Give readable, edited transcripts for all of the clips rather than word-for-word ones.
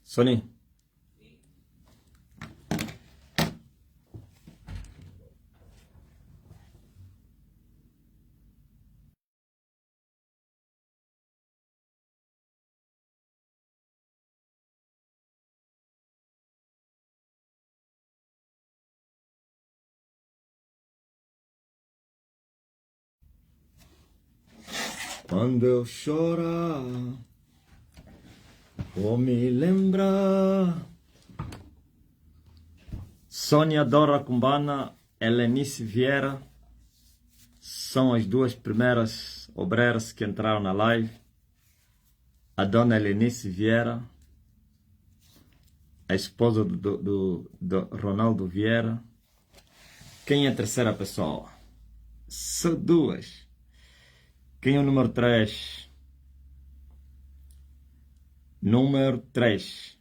Sony. Quando eu chorar, vou me lembrar. Sônia Dora Cumbana, Helenice Vieira são as duas primeiras obreiras que entraram na live. A dona Helenice Vieira, a esposa do Ronaldo Vieira. Quem é a terceira pessoa? São duas. Quem é o número 3? Número 3.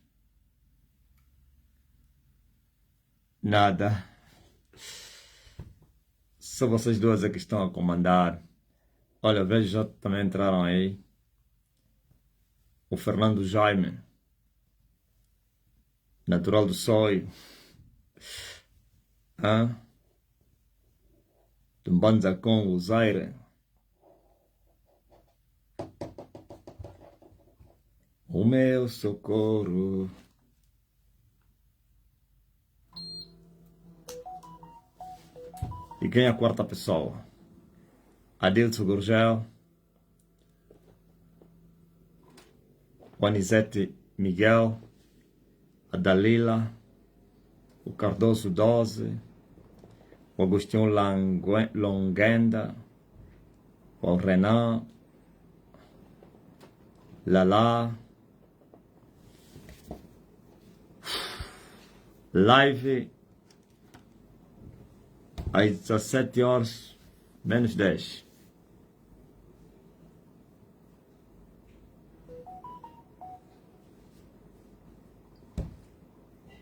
Nada. Só vocês duas é que estão a comandar. Olha, vejo já também entraram aí. O Fernando Jaime, natural do Soio. Tumbanza Congo, Zaire. O meu socorro. E quem é a quarta pessoa? Adilson Gurgel, o Anisete Miguel, a Dalila, o Cardoso 12, o Agostinho Longenda, o Renan, Lala. Live às 17 horas menos 10.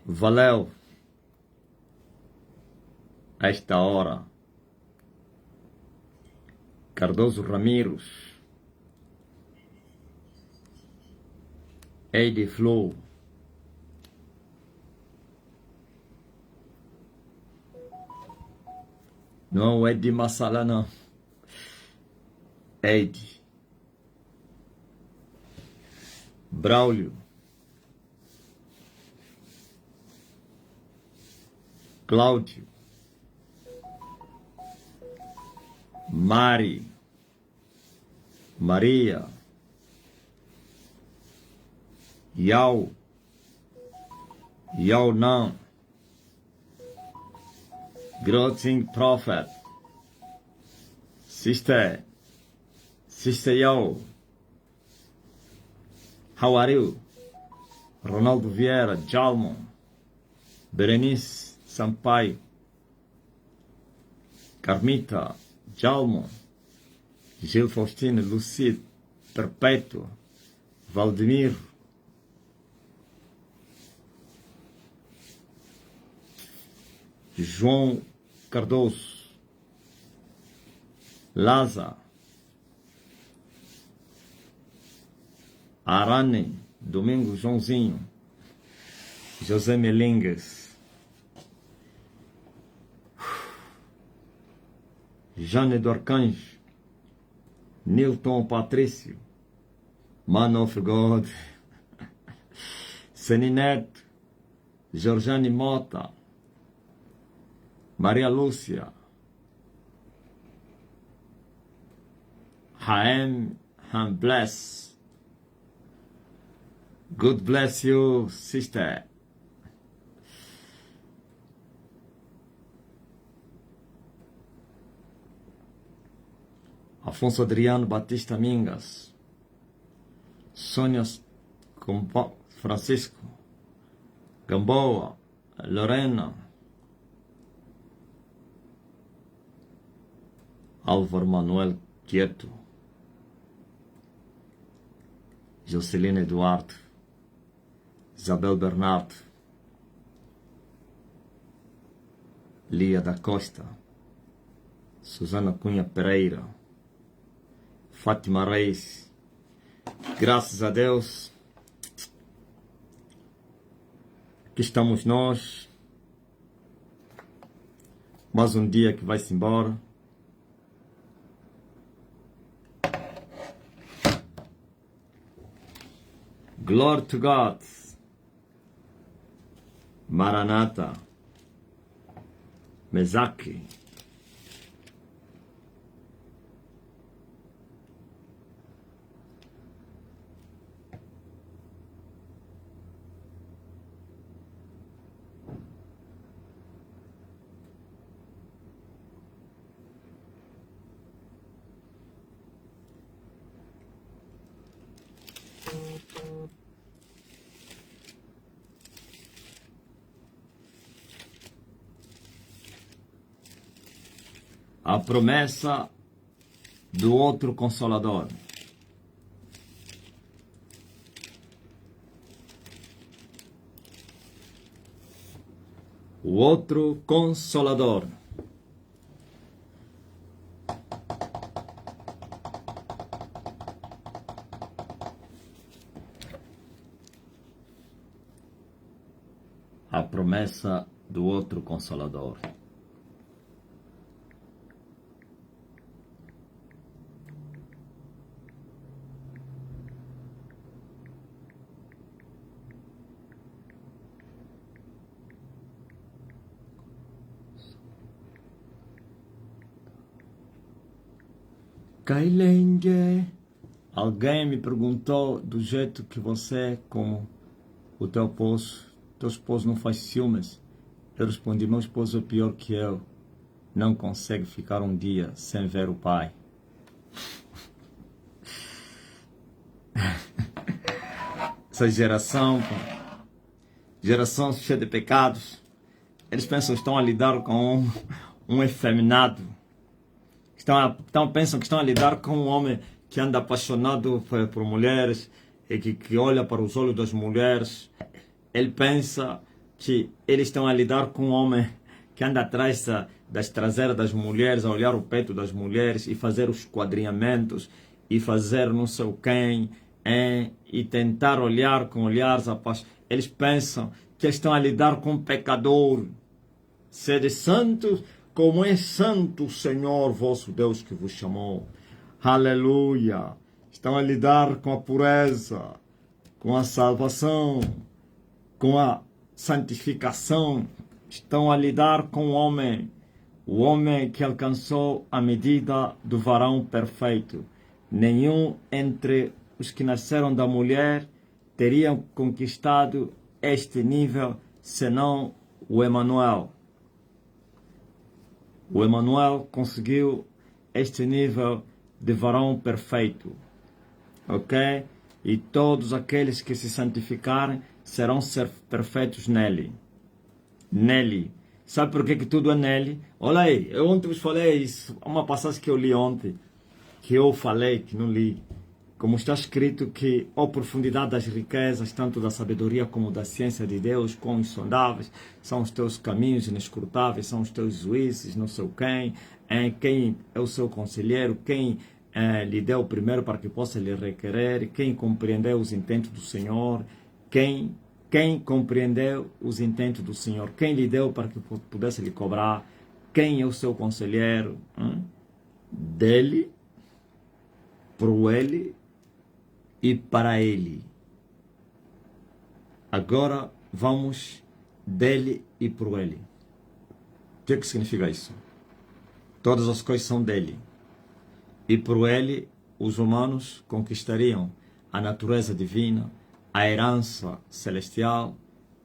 Valeu. A esta hora. Cardoso Ramiros. Eddie Flow. Não é de Massala, não. Eddie. Braulio. Cláudio. Mari. Maria. Yao. Yao não. Grossing Prophet. Sister Yao. How are you? Ronaldo Vieira, Jalmon. Berenice Sampaio. Carmita, Jalmon. Gil Faustino, Lucide, Perpétua. Valdemiro. João Cardoso, Laza, Arane, Domingo Joãozinho, José Melingues, Jane do Arcanjo, Nilton Patrício, Man of God, Senineto, Georgiane Mota, Maria Lúcia, Haem bless. God bless you, sister. Afonso Adriano Batista Mingas, Sônia Francisco, Gamboa, Lorena, Álvaro Manuel Quieto, Jocelyn Eduardo, Isabel Bernardo, Lia da Costa, Susana Cunha Pereira, Fátima Reis. Graças a Deus, Aqui estamos nós. Mais um dia que vai-se embora. Glory to God. Maranatha. Mezaki. A promessa do outro Consolador. O outro Consolador. A promessa do outro Consolador. Kailenge. Alguém me perguntou do jeito que você, como o teu esposo não faz ciúmes. Eu respondi, meu esposo é pior que eu. Não consegue ficar um dia sem ver o pai. Essa geração cheia de pecados. Eles pensam que estão a lidar com um efeminado. Pensam que estão a lidar com um homem que anda apaixonado por mulheres e que olha para os olhos das mulheres. Ele pensa que eles estão a lidar com um homem que anda atrás das traseiras das mulheres, a olhar o peito das mulheres e fazer os esquadrinhamentos e fazer não sei o quem, e tentar olhar com olhares apaixonados. Eles pensam que eles estão a lidar com um pecador. Sede santos, como é santo o Senhor vosso Deus que vos chamou. Aleluia! Estão a lidar com a pureza, com a salvação, com a santificação. Estão a lidar com o homem que alcançou a medida do varão perfeito. Nenhum entre os que nasceram da mulher teriam conquistado este nível, senão o Emanuel. O Emanuel conseguiu este nível de varão perfeito, ok? E todos aqueles que se santificarem serão perfeitos nele. Nele. Sabe por que tudo é nele? Olha aí, eu ontem vos falei isso, uma passagem que eu li ontem, que eu falei, que não li. Como está escrito que a profundidade das riquezas, tanto da sabedoria como da ciência de Deus, quão insondáveis são os teus caminhos inescrutáveis, são os teus juízes, não sei quem é o seu conselheiro, quem lhe deu primeiro para que possa lhe requerer, quem compreendeu os intentos do Senhor, quem compreendeu os intentos do Senhor, quem lhe deu para que pudesse lhe cobrar, quem é o seu conselheiro, dele, por ele e para ele. Agora vamos dele e por ele. O que significa isso? Todas as coisas são dele. E por ele, os humanos conquistariam a natureza divina, a herança celestial.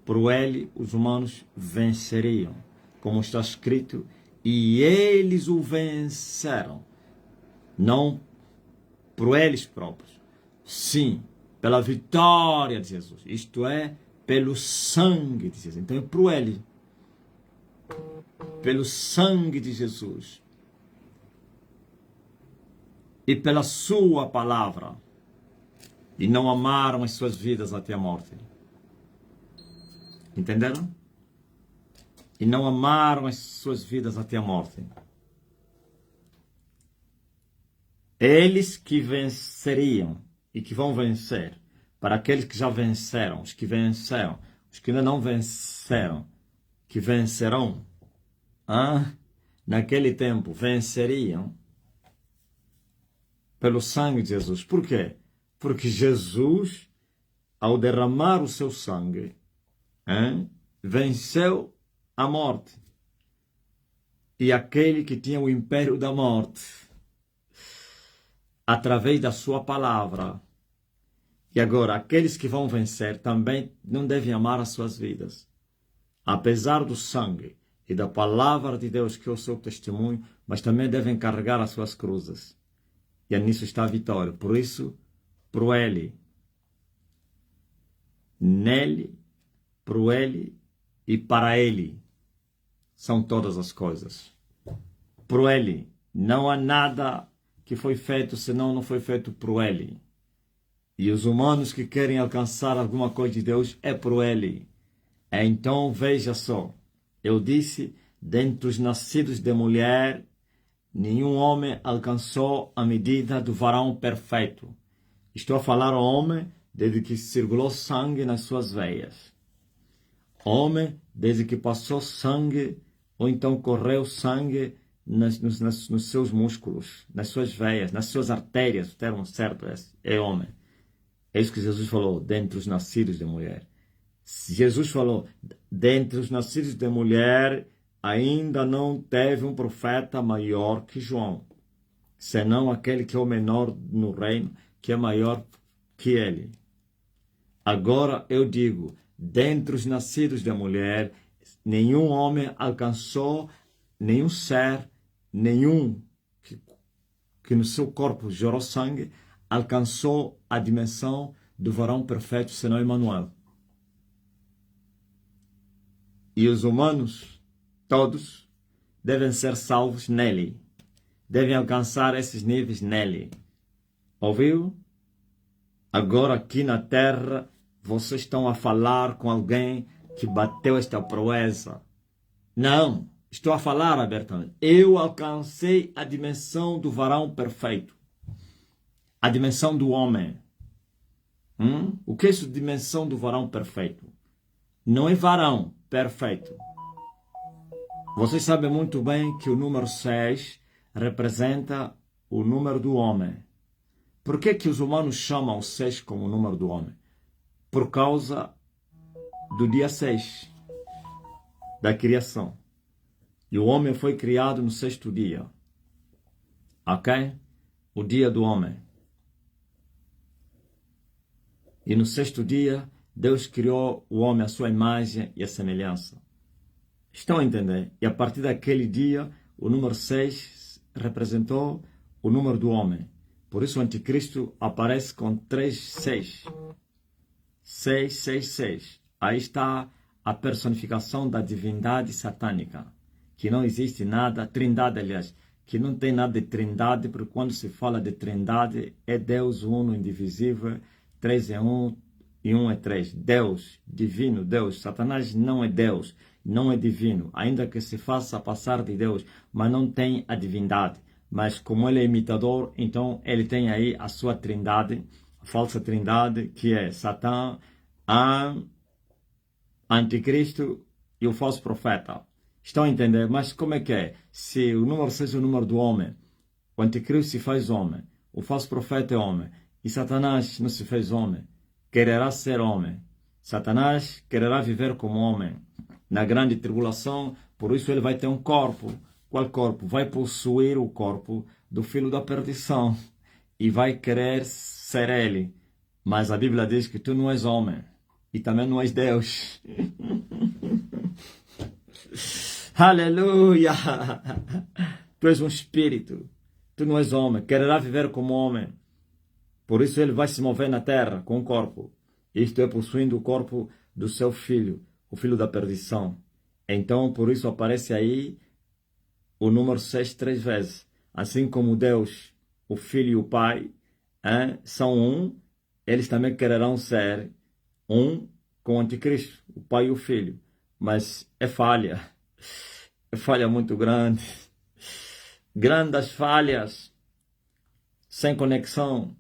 Por ele, os humanos venceriam. Como está escrito, e eles o venceram. Não por eles próprios. Sim, pela vitória de Jesus. Isto é, pelo sangue de Jesus. Então é por ele. Pelo sangue de Jesus. E pela sua palavra. E não amaram as suas vidas até a morte. Entenderam? E não amaram as suas vidas até a morte. Eles que venceriam e que vão vencer. Para aqueles que já venceram, os que venceram, os que ainda não venceram, que vencerão, naquele tempo, venceriam pelo sangue de Jesus. Por quê? Porque Jesus, ao derramar o seu sangue, venceu a morte. E aquele que tinha o império da morte, através da sua palavra. E agora, aqueles que vão vencer também não devem amar as suas vidas. Apesar do sangue e da palavra de Deus, que é o seu testemunho, mas também devem carregar as suas cruzes. E nisso está a vitória. Por isso, por ele, nele, por ele e para ele são todas as coisas. Por ele, não há nada que foi feito senão não foi feito por ele. E os humanos que querem alcançar alguma coisa de Deus é por ele. Então veja só, eu disse, dentre os nascidos de mulher, nenhum homem alcançou a medida do varão perfeito. Estou a falar ao homem desde que circulou sangue nas suas veias. Homem desde que passou sangue, ou então correu sangue nos seus músculos, nas suas veias, nas suas artérias, o termo certo é homem. É isso que Jesus falou, dentre os nascidos de mulher. Jesus falou, dentre os nascidos de mulher, ainda não teve um profeta maior que João, senão aquele que é o menor no reino, que é maior que ele. Agora eu digo, dentre os nascidos de mulher, nenhum homem alcançou, nenhum ser, nenhum que no seu corpo gerou sangue, alcançou a dimensão do varão perfeito, senão Emmanuel. E os humanos, todos, devem ser salvos nele. Devem alcançar esses níveis nele. Ouviu? Agora aqui na terra, vocês estão a falar com alguém que bateu esta proeza. Não, estou a falar abertamente. Eu alcancei a dimensão do varão perfeito. A dimensão do homem. O que é isso, dimensão do varão perfeito? Não é varão perfeito. Vocês sabem muito bem que o número 6 representa o número do homem. Por que que os humanos chamam o 6 como o número do homem? Por causa do dia 6 da criação. E o homem foi criado no 6º dia. Ok? O dia do homem. E no 6º dia, Deus criou o homem à sua imagem e à semelhança. Estão a entender? E a partir daquele dia, o número 6 representou o número do homem. Por isso o anticristo aparece com 3 6. 6, 6, 6. Aí está a personificação da divindade satânica. Que não existe nada, trindade aliás, que não tem nada de trindade, porque quando se fala de trindade, é Deus uno, indivisível, 3 é 1 e 1 é 3. Deus, divino, Deus. Satanás não é Deus, não é divino, ainda que se faça passar de Deus, mas não tem a divindade. Mas como ele é imitador, então ele tem aí a sua trindade, a falsa trindade, que é Satã, Anticristo e o falso profeta. Estão a entender? Mas como é que é? Se o número 6 é o número do homem, o anticristo se faz homem, o falso profeta é homem, e Satanás não se fez homem, quererá ser homem. Satanás quererá viver como homem na grande tribulação, por isso ele vai ter um corpo. Qual corpo? Vai possuir o corpo do filho da perdição e vai querer ser ele. Mas a Bíblia diz que tu não és homem e também não és Deus. Aleluia! Tu és um espírito, tu não és homem, quererá viver como homem. Por isso ele vai se mover na terra com o corpo. Isto é, possuindo o corpo do seu filho, o filho da perdição. Então, por isso aparece aí o número 6 3 vezes. Assim como Deus, o Filho e o Pai são um, eles também quererão ser um com o Anticristo, o Pai e o Filho. Mas é falha muito grande. Grandes falhas, sem conexão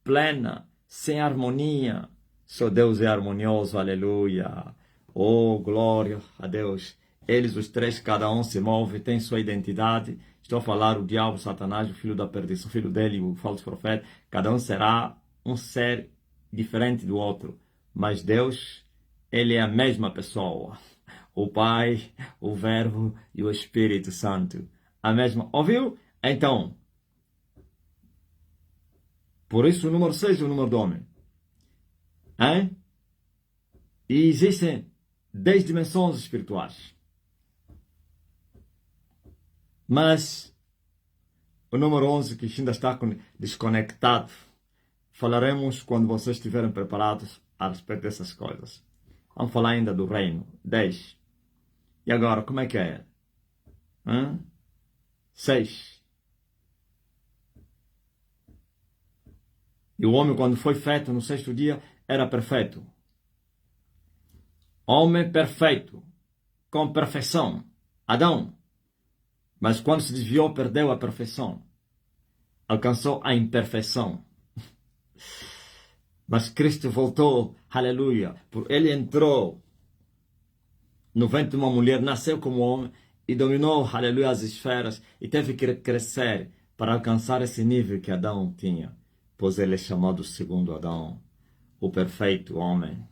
plena, sem harmonia, Só Deus é harmonioso, aleluia. Oh, glória a Deus. Eles, os três, cada um se move, tem sua identidade. Estou a falar o diabo, Satanás, o filho da perdição, o filho dele, o falso profeta. Cada um será um ser diferente do outro. Mas Deus, ele é a mesma pessoa. O Pai, o Verbo e o Espírito Santo. A mesma. Ouviu? Então, por isso o número 6 é o número do homem. Hein? E existem 10 dimensões espirituais. Mas o número 11, que ainda está desconectado, falaremos quando vocês estiverem preparados a respeito dessas coisas. Vamos falar ainda do reino. 10. E agora, como é que é? 6. E o homem, quando foi feito no sexto dia, era perfeito. Homem perfeito, com perfeição. Adão. Mas quando se desviou, perdeu a perfeição. Alcançou a imperfeição. Mas Cristo voltou, aleluia. Ele entrou no ventre de uma mulher, nasceu como homem e dominou, aleluia, as esferas e teve que crescer para alcançar esse nível que Adão tinha. Pois ele é chamado segundo Adão, o perfeito homem.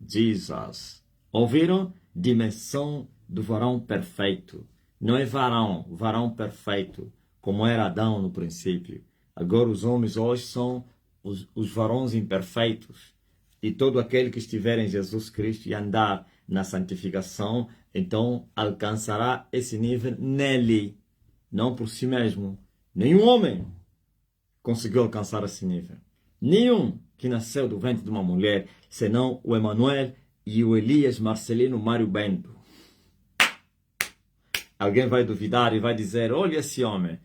Jesus. Ouviram? Dimensão do varão perfeito. Não é varão, varão perfeito, como era Adão no princípio. Agora os homens hoje são os varões imperfeitos. E todo aquele que estiver em Jesus Cristo e andar na santificação, então alcançará esse nível nele, não por si mesmo. Nenhum homem conseguiu alcançar esse nível. Nenhum que nasceu do ventre de uma mulher, senão o Emanuel e o Elias Marcelino Mário Bento. Alguém vai duvidar e vai dizer, olha esse homem.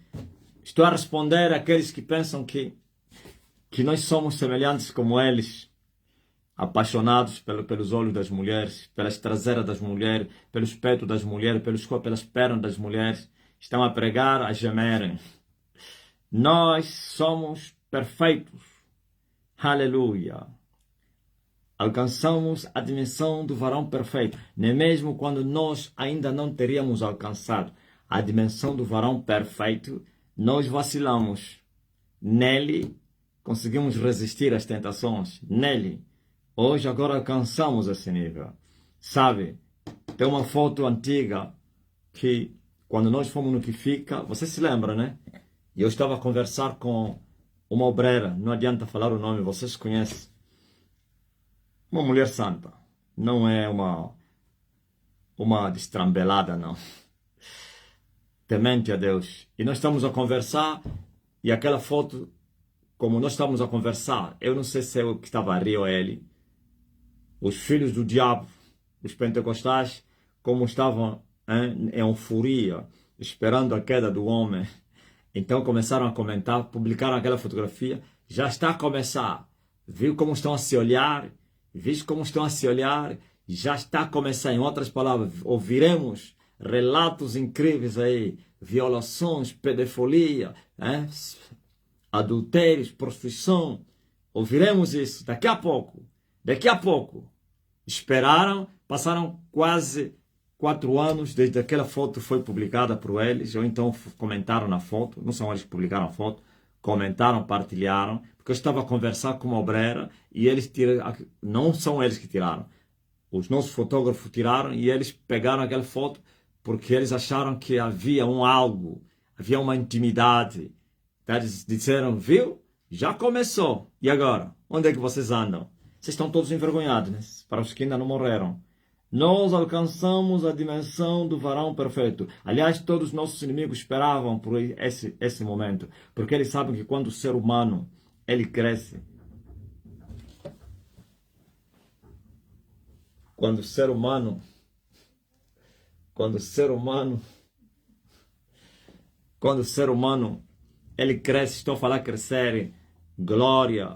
Estou a responder àqueles que pensam que nós somos semelhantes como eles, apaixonados pelos olhos das mulheres, pelas traseiras das mulheres, pelos peitos das mulheres, pelas pernas das mulheres. Estão a pregar, a gemerem. Nós somos perfeitos. Aleluia. Alcançamos a dimensão do varão perfeito. Nem mesmo quando nós ainda não teríamos alcançado a dimensão do varão perfeito, nós vacilamos. Nele, conseguimos resistir às tentações. Nele, hoje agora alcançamos esse nível. Sabe, tem uma foto antiga que, quando nós fomos no que fica, você se lembra, né? E eu estava a conversar com uma obreira, não adianta falar o nome, vocês conhecem. Uma mulher santa. Não é uma destrambelada, não. Temente a Deus. E nós estamos a conversar, e aquela foto, como nós estamos a conversar, eu não sei se eu que estava a rir ou ele, os filhos do diabo, os pentecostais, como estavam em euforia, esperando a queda do homem. Então começaram a comentar, publicaram aquela fotografia, já está a começar. Viu como estão a se olhar? Visto como estão a se olhar? Já está a começar. Em outras palavras, ouviremos relatos incríveis aí, violações, pedofilia, adultérios, prostituição. Ouviremos isso daqui a pouco. Daqui a pouco. Esperaram, passaram quase 4 anos desde aquela foto foi publicada por eles, ou então comentaram na foto, não são eles que publicaram a foto, comentaram, partilharam, porque eu estava a conversar com uma obreira e eles tiraram, não são eles que tiraram, os nossos fotógrafos tiraram e eles pegaram aquela foto porque eles acharam que havia algo, havia uma intimidade. Eles disseram, viu? Já começou. E agora? Onde é que vocês andam? Vocês estão todos envergonhados, né? Para os que ainda não morreram. Nós alcançamos a dimensão do varão perfeito. Aliás, todos os nossos inimigos esperavam por esse momento. Porque eles sabem que quando o ser humano, ele cresce. Quando o ser humano, ele cresce, estou a falar crescer, glória,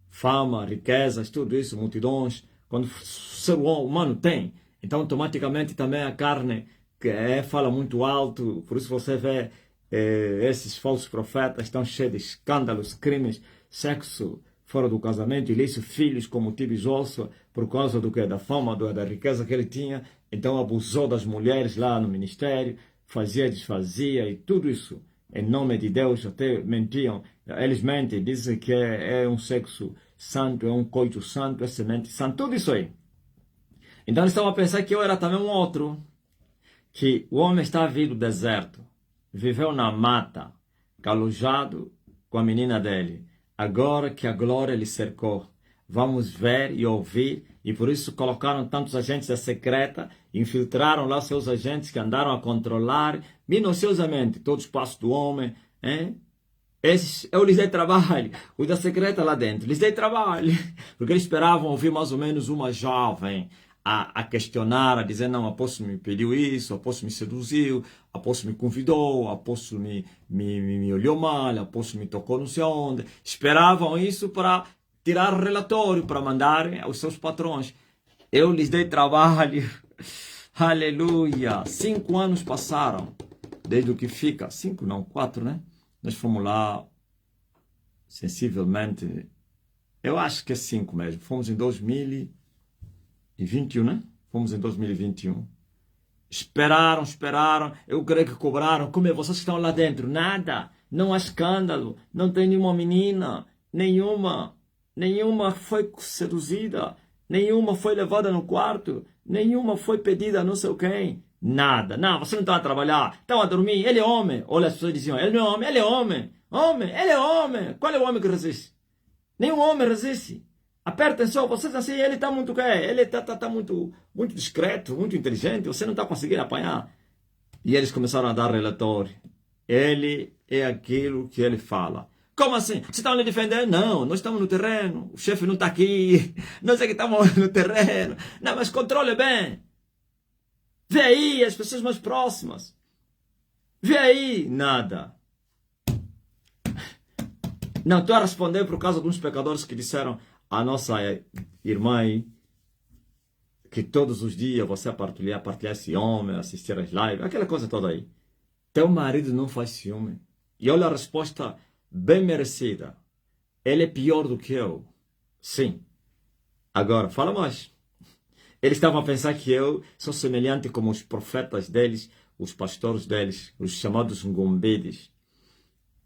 fama, riquezas, tudo isso, multidões. Quando o ser humano tem, então automaticamente também a carne que fala muito alto, por isso você vê esses falsos profetas estão cheios de escândalos, crimes, sexo, fora do casamento, ele disse filhos como Tibisosso, por causa do que? Da fama, da riqueza que ele tinha. Então abusou das mulheres lá no ministério, fazia, desfazia e tudo isso. Em nome de Deus, até mentiam. Eles mentem, dizem que é um sexo santo, é um coito santo, é semente santa, tudo isso aí. Então eles estavam a pensar que eu era também um outro. Que o homem está vindo do deserto, viveu na mata, calejado com a menina dele. Agora que a glória lhe cercou, vamos ver e ouvir, e por isso colocaram tantos agentes da secreta, infiltraram lá seus agentes que andaram a controlar minuciosamente todos os passos do homem. Hein? Esses, eu lhes dei trabalho, os da secreta lá dentro, lhes dei trabalho, porque eles esperavam ouvir mais ou menos uma jovem a questionar, a dizer, não, o apóstolo me pediu isso, o apóstolo me seduziu, o apóstolo me convidou, o apóstolo me olhou mal, o apóstolo me tocou não sei onde. Esperavam isso para tirar relatório, para mandarem aos seus patrões. Eu lhes dei trabalho, aleluia. 5 anos passaram, desde o que fica, 5 não, 4, né? Nós fomos lá, sensivelmente, eu acho que é 5 mesmo, fomos em 2021, né? Fomos em 2021. Esperaram. Eu creio que cobraram. Como é? Vocês que estão lá dentro? Nada. Não há escândalo. Não tem nenhuma menina. Nenhuma foi seduzida. Nenhuma foi levada no quarto. Nenhuma foi pedida a não sei quem. Nada. Não, você não está a trabalhar. Estão a dormir. Ele é homem. Olha, as pessoas diziam, ele não é homem. Ele é homem. Homem, ele é homem. Qual é o homem que resiste? Nenhum homem resiste. Apertem só, vocês assim, ele está muito ele está muito discreto, muito inteligente, você não está conseguindo apanhar. E eles começaram a dar relatório. Ele é aquilo que ele fala. Como assim? Vocês estão lhe defendendo? Não, nós estamos no terreno, o chefe não está aqui, nós é que estamos no terreno. Não, mas controle bem. Vê aí as pessoas mais próximas. Vê aí. Nada. Não, estou a responder por causa de uns pecadores que disseram a nossa irmã aí, que todos os dias você partilhar esse homem, assistir as lives, aquela coisa toda aí. Teu marido não faz ciúme. E olha a resposta bem merecida. Ele é pior do que eu. Sim. Agora, fala mais. Eles estavam a pensar que eu sou semelhante como os profetas deles, os pastores deles, os chamados ngombedes.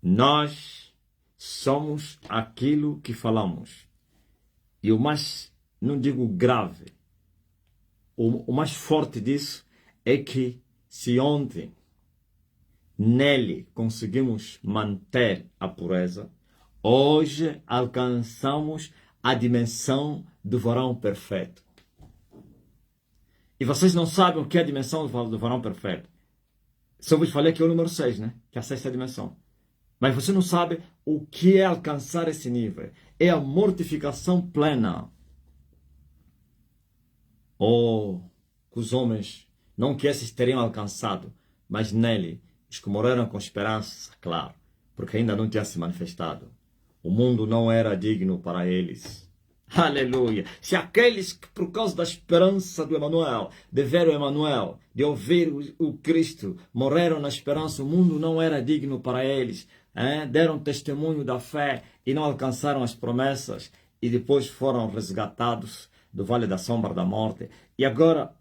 Nós somos aquilo que falamos. E o mais, não digo grave, o mais forte disso é que se ontem nele conseguimos manter a pureza, hoje alcançamos a dimensão do varão perfeito. E vocês não sabem o que é a dimensão do varão perfeito. Só vos falei que é o número 6, né? Que é a 6ª dimensão. Mas você não sabe o que é alcançar esse nível. É a mortificação plena. Oh, que os homens, não que esses teriam alcançado, mas nele, os que morreram com esperança, claro, porque ainda não tinha se manifestado. O mundo não era digno para eles. Aleluia! Se aqueles que, por causa da esperança do Emanuel, de ver o Emanuel, de ouvir o Cristo, morreram na esperança, o mundo não era digno para eles. Deram testemunho da fé e não alcançaram as promessas e depois foram resgatados do vale da sombra da morte. E agora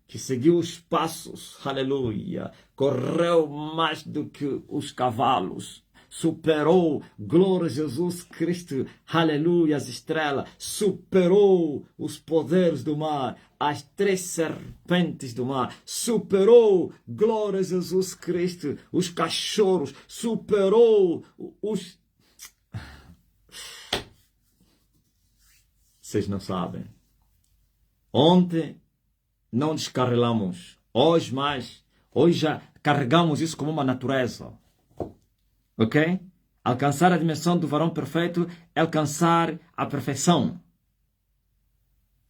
que seguiu os passos, aleluia, correu mais do que os cavalos, superou, glória a Jesus Cristo, aleluia, as estrelas, superou os poderes do mar, as 3 serpentes do mar, superou, glória a Jesus Cristo, os cachorros, superou os... Vocês não sabem. Ontem não descarrilamos, hoje mais, hoje já carregamos isso como uma natureza. Ok? Alcançar a dimensão do varão perfeito é alcançar a perfeição.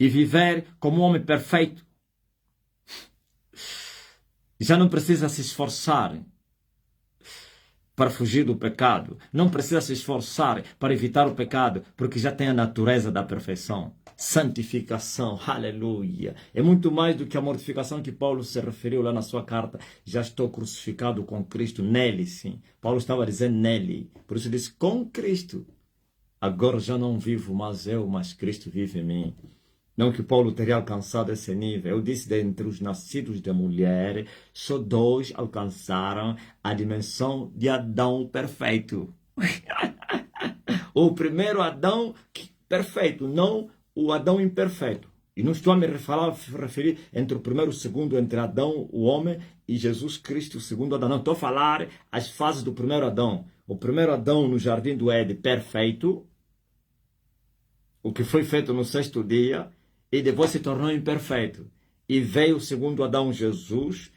E viver como um homem perfeito. Já não precisa se esforçar para fugir do pecado. Não precisa se esforçar para evitar o pecado, porque já tem a natureza da perfeição. Santificação, aleluia. É muito mais do que a mortificação que Paulo se referiu lá na sua carta. Já estou crucificado com Cristo, nele sim. Paulo estava dizendo nele. Por isso disse com Cristo. Agora já não vivo mais eu, mas Cristo vive em mim. Não que Paulo teria alcançado esse nível. Eu disse, dentre os nascidos de mulher, só 2 alcançaram a dimensão de Adão perfeito. O primeiro Adão perfeito, não o Adão imperfeito. E não estou a me referir entre o primeiro e o segundo, entre Adão, o homem, e Jesus Cristo, o segundo Adão. Não, estou a falar as fases do primeiro Adão. O primeiro Adão no jardim do Éden, perfeito, o que foi feito no 6º dia, e depois se tornou imperfeito. E veio o segundo Adão, Jesus,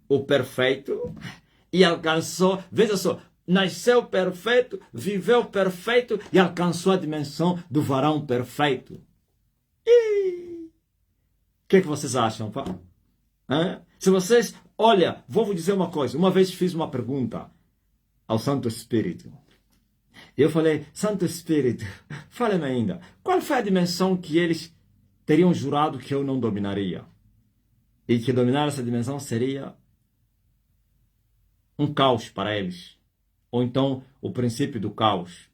o perfeito, e alcançou, veja só, nasceu perfeito, viveu perfeito e alcançou a dimensão do varão perfeito. E o que vocês acham, pá? Se vocês, olha, vou vos dizer uma coisa. Uma vez fiz uma pergunta ao Santo Espírito. Eu falei, Santo Espírito, fale-me ainda, qual foi a dimensão que eles teriam jurado que eu não dominaria? E que dominar essa dimensão seria um caos para eles. Ou então o princípio do caos.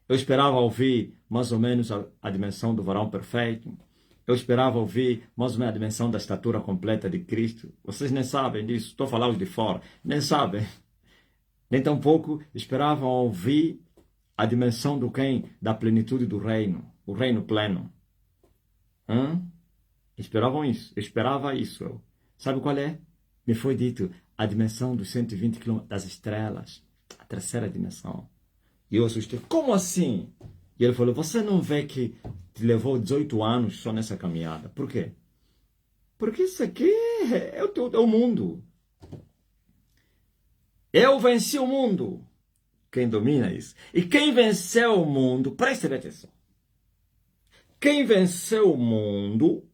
Eu esperava ouvir mais ou menos a dimensão do varão perfeito. Eu esperava ouvir mais ou menos a dimensão da estatura completa de Cristo. Vocês nem sabem disso. Estou a falar os de fora. Nem sabem. Nem tampouco esperavam ouvir a dimensão do quem? Da plenitude do reino. O reino pleno. Esperavam isso. Eu esperava isso. Sabe qual é? Me foi dito a dimensão dos 120 quilômetros das estrelas. A terceira dimensão. E eu assustei. Como assim? E ele falou, você não vê que te levou 18 anos só nessa caminhada? Por quê? Porque isso aqui é o mundo. Eu venci o mundo. Quem domina isso? E quem venceu o mundo, preste atenção. Quem venceu o mundo,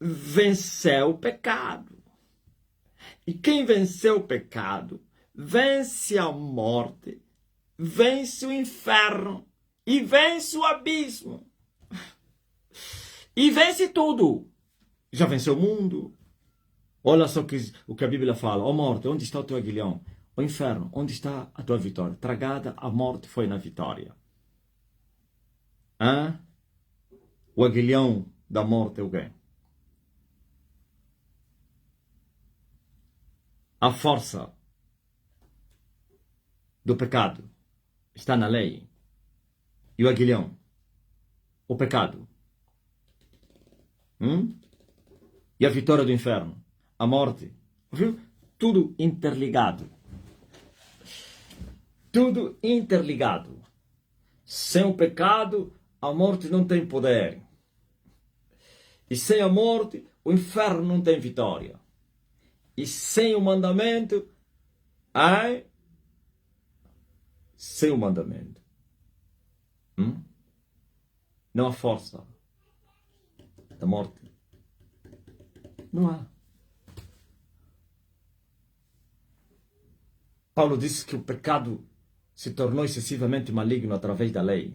venceu o pecado. E quem venceu o pecado, vence a morte, vence o inferno e vence o abismo. E vence tudo. Já venceu o mundo. Olha só o que a Bíblia fala. Ó morte, onde está o teu aguilhão? O inferno, onde está a tua vitória? Tragada, a morte foi na vitória. O aguilhão da morte é o quê? A força do pecado está na lei. E o aguilhão? O pecado. E a vitória do inferno? A morte. Viu? Tudo interligado. Tudo interligado. Sem o pecado, a morte não tem poder. E sem a morte, o inferno não tem vitória. E sem o mandamento, sem o mandamento, não há força da morte. Não há. Paulo disse que o pecado se tornou excessivamente maligno através da lei.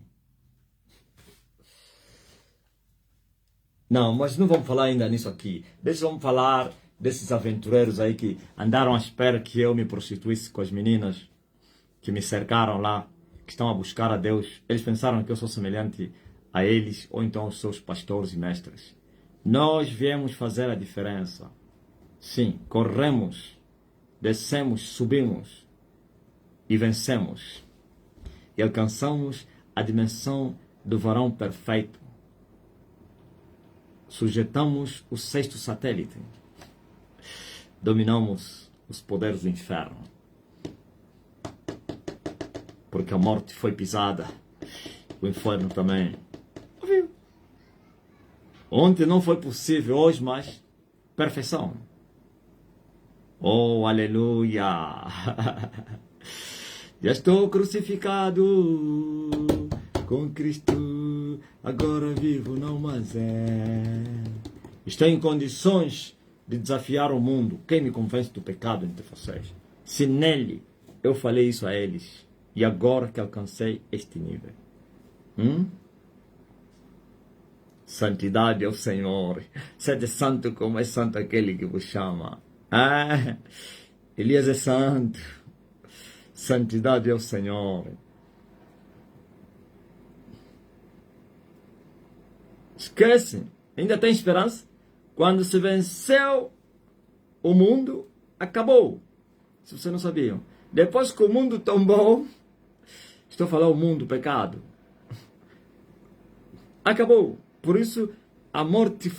Não, mas não vamos falar ainda nisso aqui. Vamos falar desses aventureiros aí que andaram à espera que eu me prostituísse com as meninas que me cercaram lá, que estão a buscar a Deus. Eles pensaram que eu sou semelhante a eles ou então aos seus pastores e mestres. Nós viemos fazer a diferença. Sim, corremos, descemos, subimos e vencemos. E alcançamos a dimensão do varão perfeito. Sujeitamos o 6º satélite. Dominamos os poderes do inferno. Porque a morte foi pisada. O inferno também. Ouviu? Ontem não foi possível, hoje mais perfeição. Oh, aleluia! Já estou crucificado com Cristo, agora vivo não mais é. Estou em condições de desafiar o mundo. Quem me convence do pecado entre vocês? Se nele eu falei isso a eles, e agora que alcancei este nível. Santidade ao Senhor. Sede santo como é santo aquele que vos chama. Elias é santo. Santidade ao Senhor. Esquece. Ainda tem esperança? Quando se venceu o mundo, acabou. Se você não sabia. Depois que o mundo tombou, estou falando o mundo, o pecado, acabou. Por isso, a morte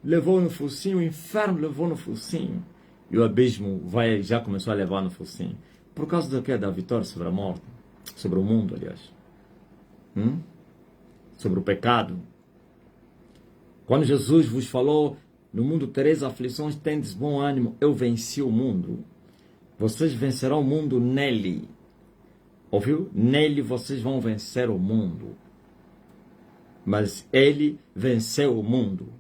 levou no focinho, o inferno levou no focinho. E o abismo já começou a levar no focinho. Por causa do que? Da vitória sobre a morte. Sobre o mundo, aliás. Sobre o pecado. Quando Jesus vos falou, no mundo tereis aflições, tendes bom ânimo, eu venci o mundo. Vocês vencerão o mundo nele. Ouviu? Nele vocês vão vencer o mundo. Mas ele venceu o mundo.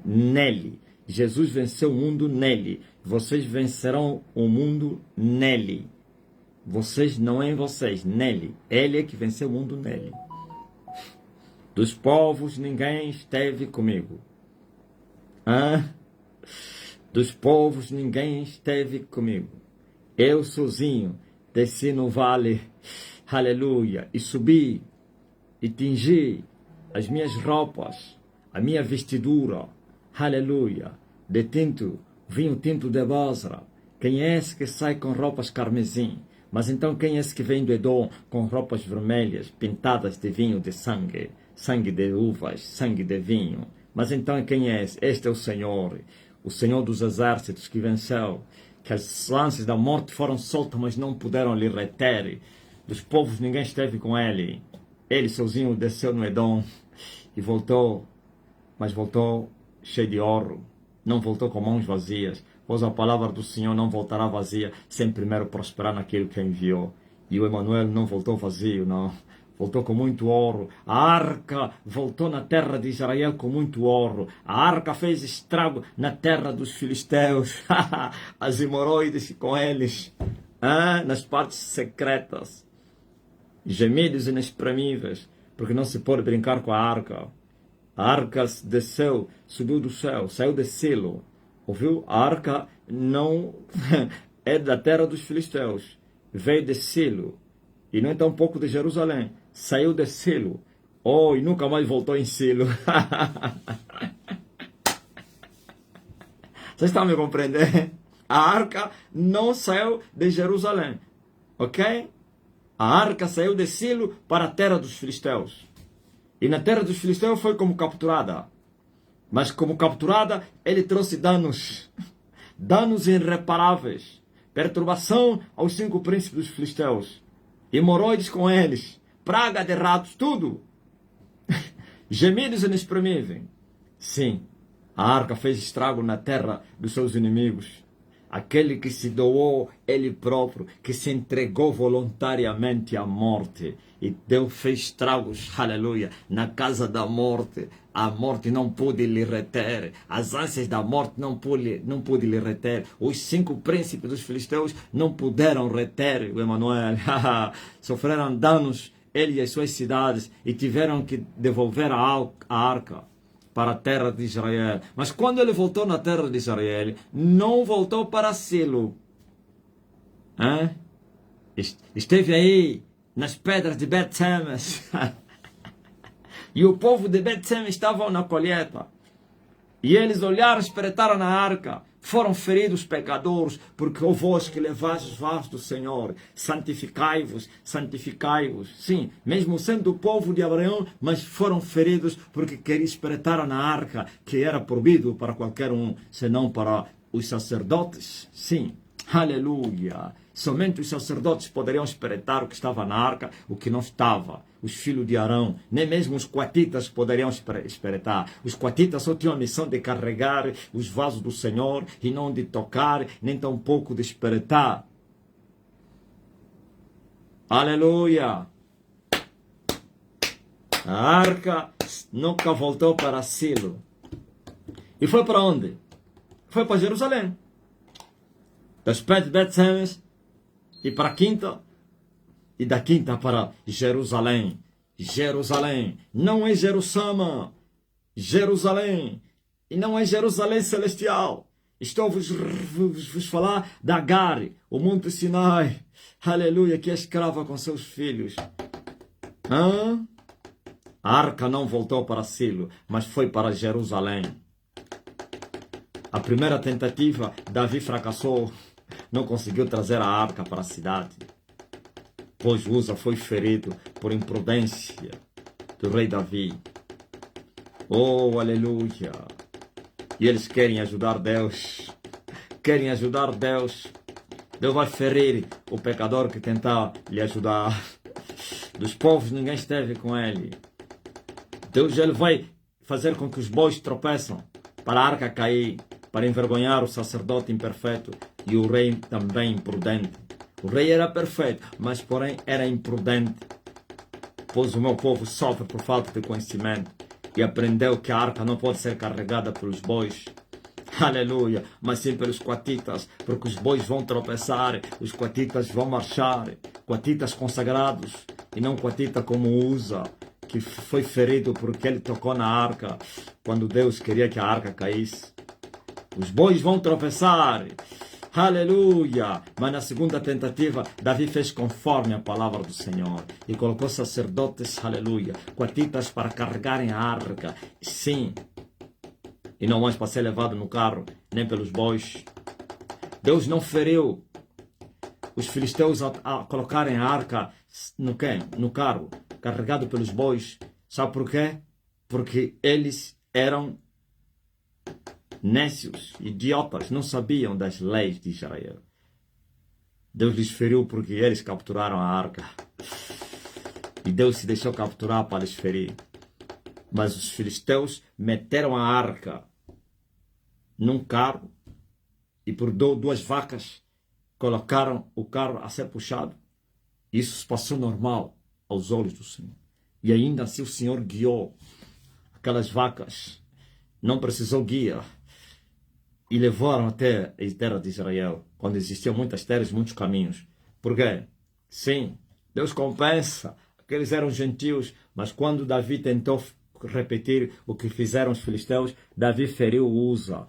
Nele. Jesus venceu o mundo nele. Vocês vencerão o mundo nele. Vocês não é em vocês, nele. Ele é que venceu o mundo nele. Dos povos ninguém esteve comigo. Dos povos ninguém esteve comigo. Eu sozinho desci no vale, aleluia, e subi, e tingi as minhas roupas, a minha vestidura, aleluia, de tinto, vinho tinto de Bosra. Quem é esse que sai com roupas carmesim? Mas então quem é esse que vem do Edom com roupas vermelhas, pintadas de vinho de sangue? Sangue de uvas, sangue de vinho. Mas então quem é esse? Este é o Senhor dos exércitos que venceu. Que as lanças da morte foram soltas, mas não puderam lhe reter. Dos povos ninguém esteve com ele. Ele sozinho desceu no Edom e voltou, mas voltou cheio de ouro. Não voltou com mãos vazias, pois a palavra do Senhor não voltará vazia, sem primeiro prosperar naquilo que enviou. E o Emanuel não voltou vazio, não. Voltou com muito ouro. A arca voltou na terra de Israel com muito ouro. A arca fez estrago na terra dos filisteus. As hemorroides com eles. Nas partes secretas. Gemidos inexprimíveis. Porque não se pode brincar com a arca. A arca desceu, subiu do céu, saiu de Silo. Ouviu? A arca não é da terra dos filisteus. Veio de Silo. E não é tão pouco de Jerusalém. Saiu de Silo. E nunca mais voltou em Silo. Vocês estão me compreendendo? A arca não saiu de Jerusalém. Ok? A arca saiu de Silo para a terra dos filisteus. E na terra dos filisteus foi como capturada. Mas como capturada, ele trouxe danos. Danos irreparáveis. Perturbação aos 5 príncipes dos filisteus. Hemorroides com eles, praga de ratos, tudo. Gemidos inexprimíveis. Sim, a arca fez estrago na terra dos seus inimigos. Aquele que se doou ele próprio, que se entregou voluntariamente à morte. E Deus fez estragos, aleluia, na casa da morte. A morte não pôde lhe reter. As ânsias da morte não pôde lhe reter. Os 5 príncipes dos filisteus não puderam reter o Emanuel. Sofreram danos, ele e as suas cidades, e tiveram que devolver a arca para a terra de Israel. Mas quando ele voltou na terra de Israel, não voltou para Silo. Esteve aí, nas pedras de Bet-Semes. E o povo de Bet-Semes estavam na colheita. E eles olharam, espreitaram na arca. Foram feridos pecadores, porque o vós que levais os vasos do Senhor, santificai-vos, santificai-vos. Sim, mesmo sendo o povo de Abraão, mas foram feridos porque espreitaram na arca, que era proibido para qualquer um, senão para os sacerdotes. Sim, aleluia. Somente os sacerdotes poderiam espreitar o que estava na arca, o que não estava. Os filhos de Arão, nem mesmo os coatitas poderiam espreitar. Os coatitas só tinham a missão de carregar os vasos do Senhor e não de tocar, nem tampouco de espreitar. Aleluia! A arca nunca voltou para Silo. E foi para onde? Foi para Jerusalém. Das pés de Bet-Semes e para a quinta, e da quinta para Jerusalém. Jerusalém, não é Jerusalém. Jerusalém, e não é Jerusalém celestial. Estou vos falar da Agar, o Monte Sinai. Aleluia, que é escrava com seus filhos. A arca não voltou para Silo, mas foi para Jerusalém. A primeira tentativa, Davi fracassou, não conseguiu trazer a arca para a cidade, pois Uza foi ferido por imprudência do rei Davi. Oh, aleluia! E eles querem ajudar Deus, querem ajudar Deus. Deus vai ferir o pecador que tentar lhe ajudar. Dos povos ninguém esteve com ele. Deus ele vai fazer com que os bois tropeçam para a arca cair, para envergonhar o sacerdote imperfeito e o rei também imprudente. O rei era perfeito, mas porém era imprudente, pois o meu povo sofre por falta de conhecimento e aprendeu que a arca não pode ser carregada pelos bois. Aleluia, mas sim pelos coatitas, porque os bois vão tropeçar, os coatitas vão marchar, coatitas consagrados, e não coatita como Uza, que foi ferido porque ele tocou na arca, quando Deus queria que a arca caísse. Os bois vão tropeçar, aleluia, mas na segunda tentativa, Davi fez conforme a palavra do Senhor, e colocou sacerdotes, aleluia, coatitas para carregarem a arca, sim, e não mais para ser levado no carro, nem pelos bois. Deus não feriu os filisteus a colocarem a arca no carro, carregado pelos bois. Sabe por quê? Porque eles eram nécios, idiotas, não sabiam das leis de Israel. Deus lhes feriu porque eles capturaram a arca. E Deus se deixou capturar para lhes ferir. Mas os filisteus meteram a arca num carro e por duas vacas colocaram o carro a ser puxado. Isso se passou normal aos olhos do Senhor. E ainda assim o Senhor guiou aquelas vacas. Não precisou guia. E levaram até a terra de Israel, quando existiam muitas terras e muitos caminhos. Por quê? Sim, Deus compensa. Aqueles eram gentios, mas quando Davi tentou repetir o que fizeram os filisteus, Davi feriu Uza.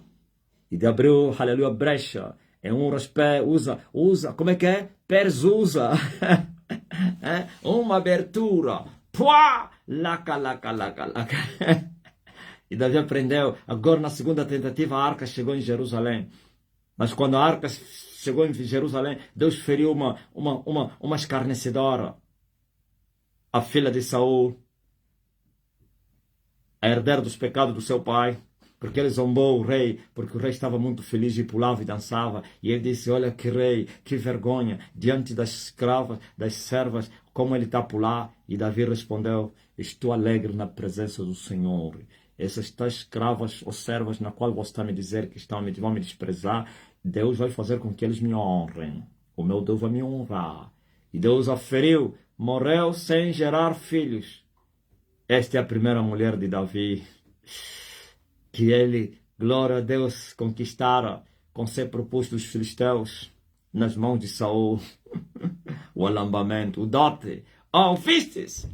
E abriu, aleluia, brecha. É um respeito, usa, como é que é? Perzusa. Uma abertura. Pua! Laca. E Davi aprendeu. Agora, na segunda tentativa, a arca chegou em Jerusalém. Mas quando a arca chegou em Jerusalém, Deus feriu uma escarnecedora. A filha de Saul, a herdeira dos pecados do seu pai, porque ele zombou o rei, porque o rei estava muito feliz e pulava e dançava. E ele disse, olha que rei, que vergonha, diante das escravas, das servas, como ele está a pular. E Davi respondeu, estou alegre na presença do Senhor. Essas tais escravas ou servas na qual você está me dizer que vão me desprezar, Deus vai fazer com que eles me honrem. O meu Deus vai me honrar. E Deus a feriu, morreu sem gerar filhos. Esta é a primeira mulher de Davi, que ele, glória a Deus, conquistara com ser proposto os filisteus nas mãos de Saul. O alambamento, o dote. Vistes?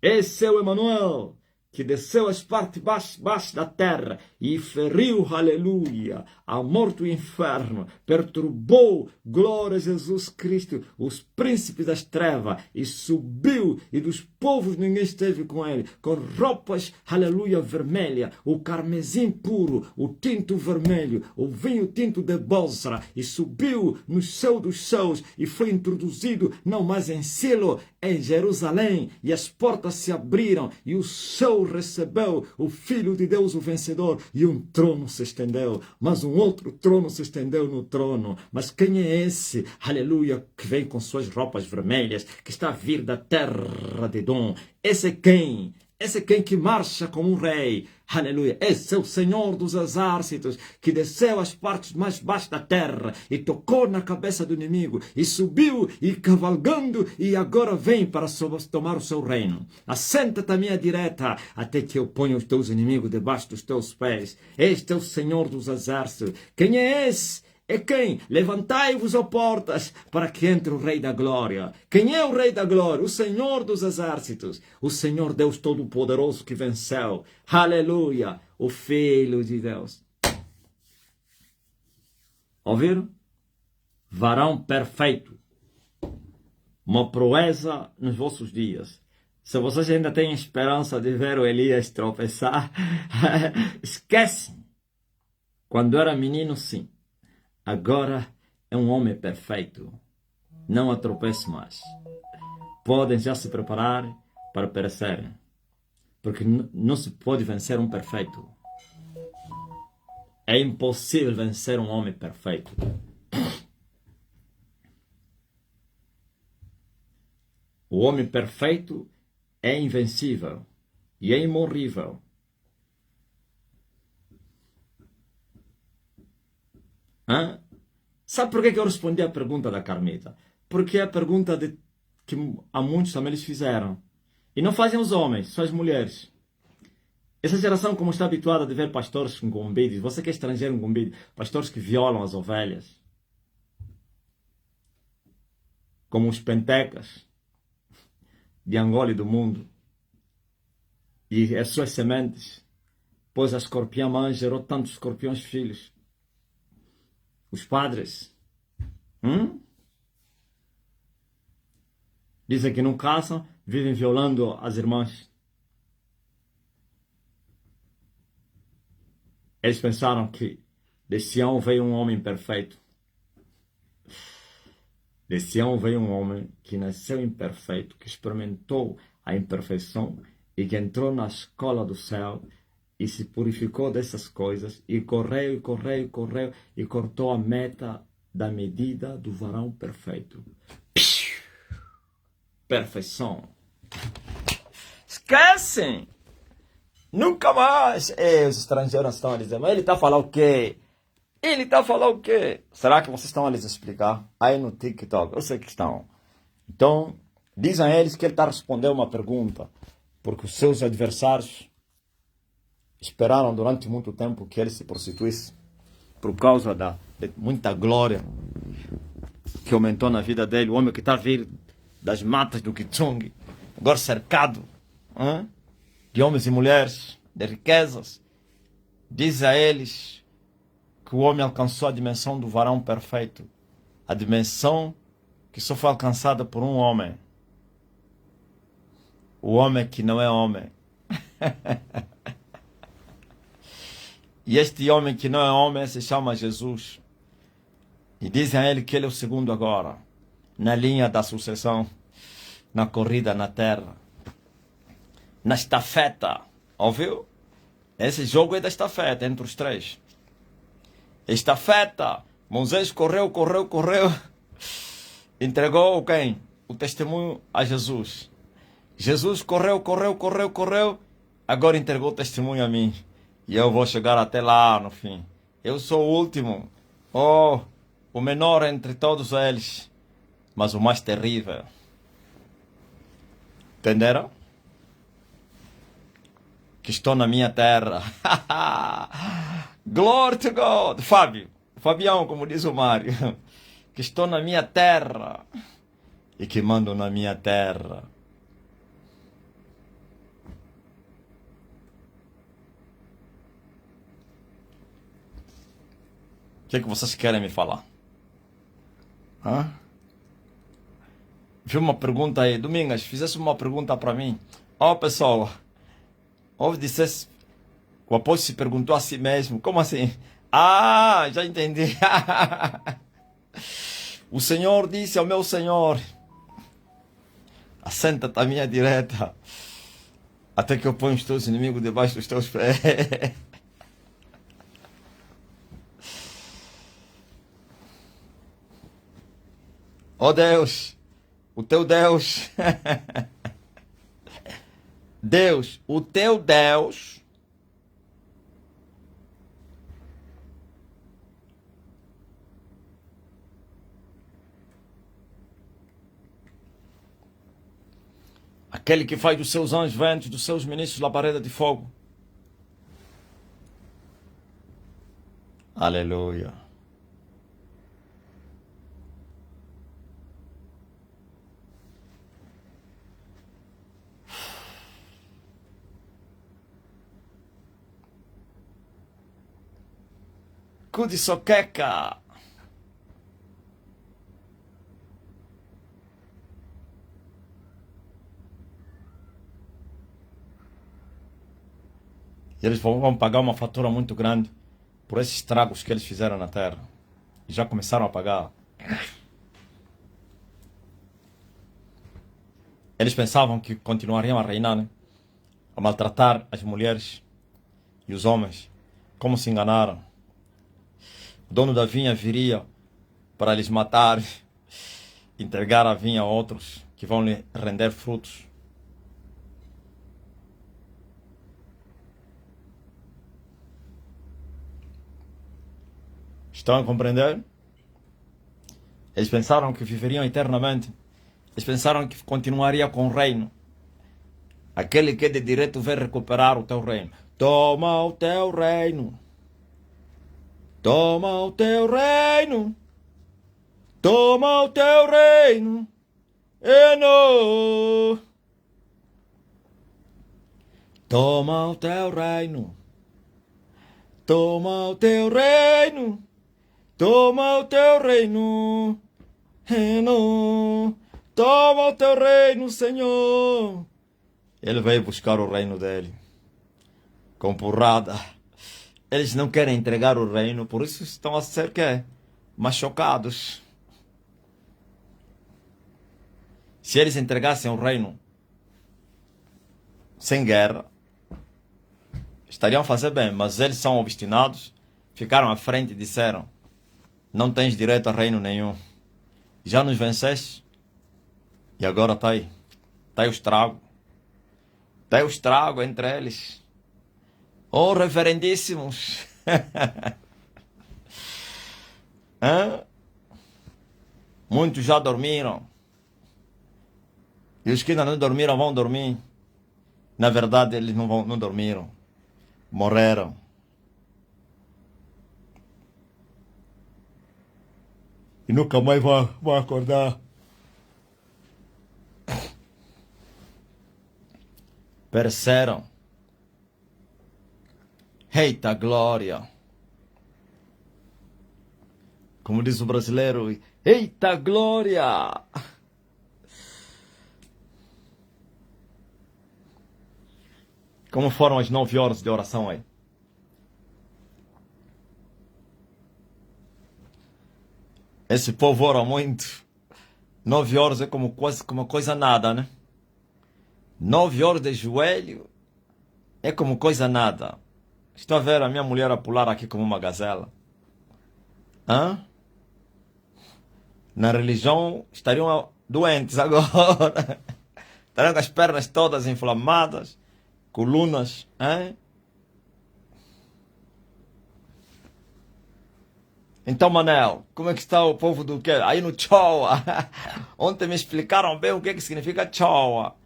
Esse é o Emanuel, que desceu às partes baixas da terra e feriu, aleluia, a morte do inferno, perturbou, glória a Jesus Cristo, os príncipes das trevas, e subiu, e dos povos ninguém esteve com ele, com roupas, aleluia, vermelha, o carmesim puro, o tinto vermelho, o vinho tinto de Bósra, e subiu no céu dos céus, e foi introduzido, não mais em Silo, em Jerusalém, e as portas se abriram, e o céu recebeu o Filho de Deus, o vencedor, e um trono se estendeu, mas um outro trono se estendeu no trono. Mas quem é esse, aleluia, que vem com suas roupas vermelhas, que está a vir da terra de Edom? Esse é quem? Esse é quem que marcha como um rei, aleluia. Esse é o Senhor dos exércitos, que desceu às partes mais baixas da terra e tocou na cabeça do inimigo, e subiu e cavalgando, e agora vem para tomar o seu reino. Assenta-te à minha direita, até que eu ponha os teus inimigos debaixo dos teus pés. Este é o Senhor dos exércitos. Quem é esse? É quem? Levantai-vos, ó portas, para que entre o Rei da Glória. Quem é o Rei da Glória? O Senhor dos exércitos. O Senhor Deus Todo-Poderoso que venceu. Aleluia! O Filho de Deus. Ouviram? Varão perfeito. Uma proeza nos vossos dias. Se vocês ainda têm esperança de ver o Elias tropeçar, esquece. Quando era menino, sim. Agora é um homem perfeito. Não atropece mais. Podem já se preparar para perecerem. Porque não se pode vencer um perfeito. É impossível vencer um homem perfeito. O homem perfeito é invencível e é imorrível. Hã? Sabe por que eu respondi a pergunta da Carmita? Porque é a pergunta que há muitos também eles fizeram. E não fazem os homens, só as mulheres. Essa geração, como está habituada a ver pastores com vídeos, você que é estrangeiro com vídeos, pastores que violam as ovelhas, como os pentecas de Angola e do mundo, e as suas sementes, pois a escorpião mãe gerou tantos escorpiões filhos. Os padres dizem que não casam, vivem violando as irmãs. Eles pensaram que de Sião veio um homem perfeito. De Sião veio um homem que nasceu imperfeito, que experimentou a imperfeição e que entrou na escola do céu e se purificou dessas coisas e correu e correu e correu e cortou a meta da medida do varão perfeito. Perfeição. Esquecem! Nunca mais! Os estrangeiros estão a dizer, mas ele está a falar o quê? Ele está a falar o quê? Será que vocês estão a lhes explicar? Aí no TikTok, eu sei que estão. Então, dizem a eles que ele está a responder uma pergunta, porque os seus adversários esperaram durante muito tempo que ele se prostituísse por causa de muita glória que aumentou na vida dele. O homem que está a vir das matas do Kitsung, agora cercado de homens e mulheres, de riquezas. Diz a eles que o homem alcançou a dimensão do varão perfeito, a dimensão que só foi alcançada por um homem, o homem que não é homem. E este homem que não é homem se chama Jesus. E dizem a ele que ele é o segundo agora, na linha da sucessão, na corrida na terra, na estafeta. Ouviu? Esse jogo é da estafeta entre os três. Estafeta. Moisés correu. Entregou quem? O testemunho a Jesus. Jesus correu. Agora entregou o testemunho a mim. E eu vou chegar até lá no fim. Eu sou o último. O menor entre todos eles. Mas o mais terrível. Entenderam? Que estou na minha terra. Glory to God. Fabião, como diz o Mário. Que estou na minha terra. E que mando na minha terra. O que vocês querem me falar? Vi uma pergunta aí. Domingas, fizesse uma pergunta para mim. Pessoal. Dissesse, o apóstolo se perguntou a si mesmo. Como assim? Já entendi. O Senhor disse ao meu Senhor: assenta-te à minha direita, até que eu ponha os teus inimigos debaixo dos teus pés. Deus, o teu Deus, Deus, o teu Deus, aquele que faz dos seus anjos ventos, dos seus ministros labareda de fogo. Aleluia. Kudisoqueca. E eles vão pagar uma fatura muito grande por esses estragos que eles fizeram na terra. E já começaram a pagar. Eles pensavam que continuariam a reinar, né? A maltratar as mulheres e os homens. Como se enganaram. O dono da vinha viria para lhes matar, entregar a vinha a outros que vão lhe render frutos. Estão a compreender? Eles pensaram que viveriam eternamente. Eles pensaram que continuaria com o reino. Aquele que é de direito vem recuperar o teu reino. Toma o teu reino. Toma o teu reino. Toma o teu reino. Eno. Toma o teu reino. Toma o teu reino. Toma o teu reino. Eno. Toma o teu reino, Senhor. Ele veio buscar o reino dele. Com porrada. Eles não querem entregar o reino, por isso estão a ser quê? Machucados. Se eles entregassem o reino sem guerra, estariam a fazer bem, mas eles são obstinados, ficaram à frente e disseram: não tens direito a reino nenhum. Já nos venceste e agora está aí. Está aí o estrago. Está aí o estrago entre eles. Oh, reverendíssimos! Muitos já dormiram. E os que ainda não dormiram vão dormir. Na verdade, eles não dormiram. Morreram. E nunca mais vão acordar. Pereceram. Eita glória! Como diz o brasileiro, eita glória! Como foram as 9 horas de oração aí? Esse povo ora muito. 9 horas é como quase uma coisa nada, né? 9 horas de joelho é como coisa nada. Estou a ver a minha mulher a pular aqui como uma gazela. Na religião estariam doentes agora. Estariam com as pernas todas inflamadas, colunas. Então, Manel, como é que está o povo do quê? Aí no Choa. Ontem me explicaram bem o que significa Choa.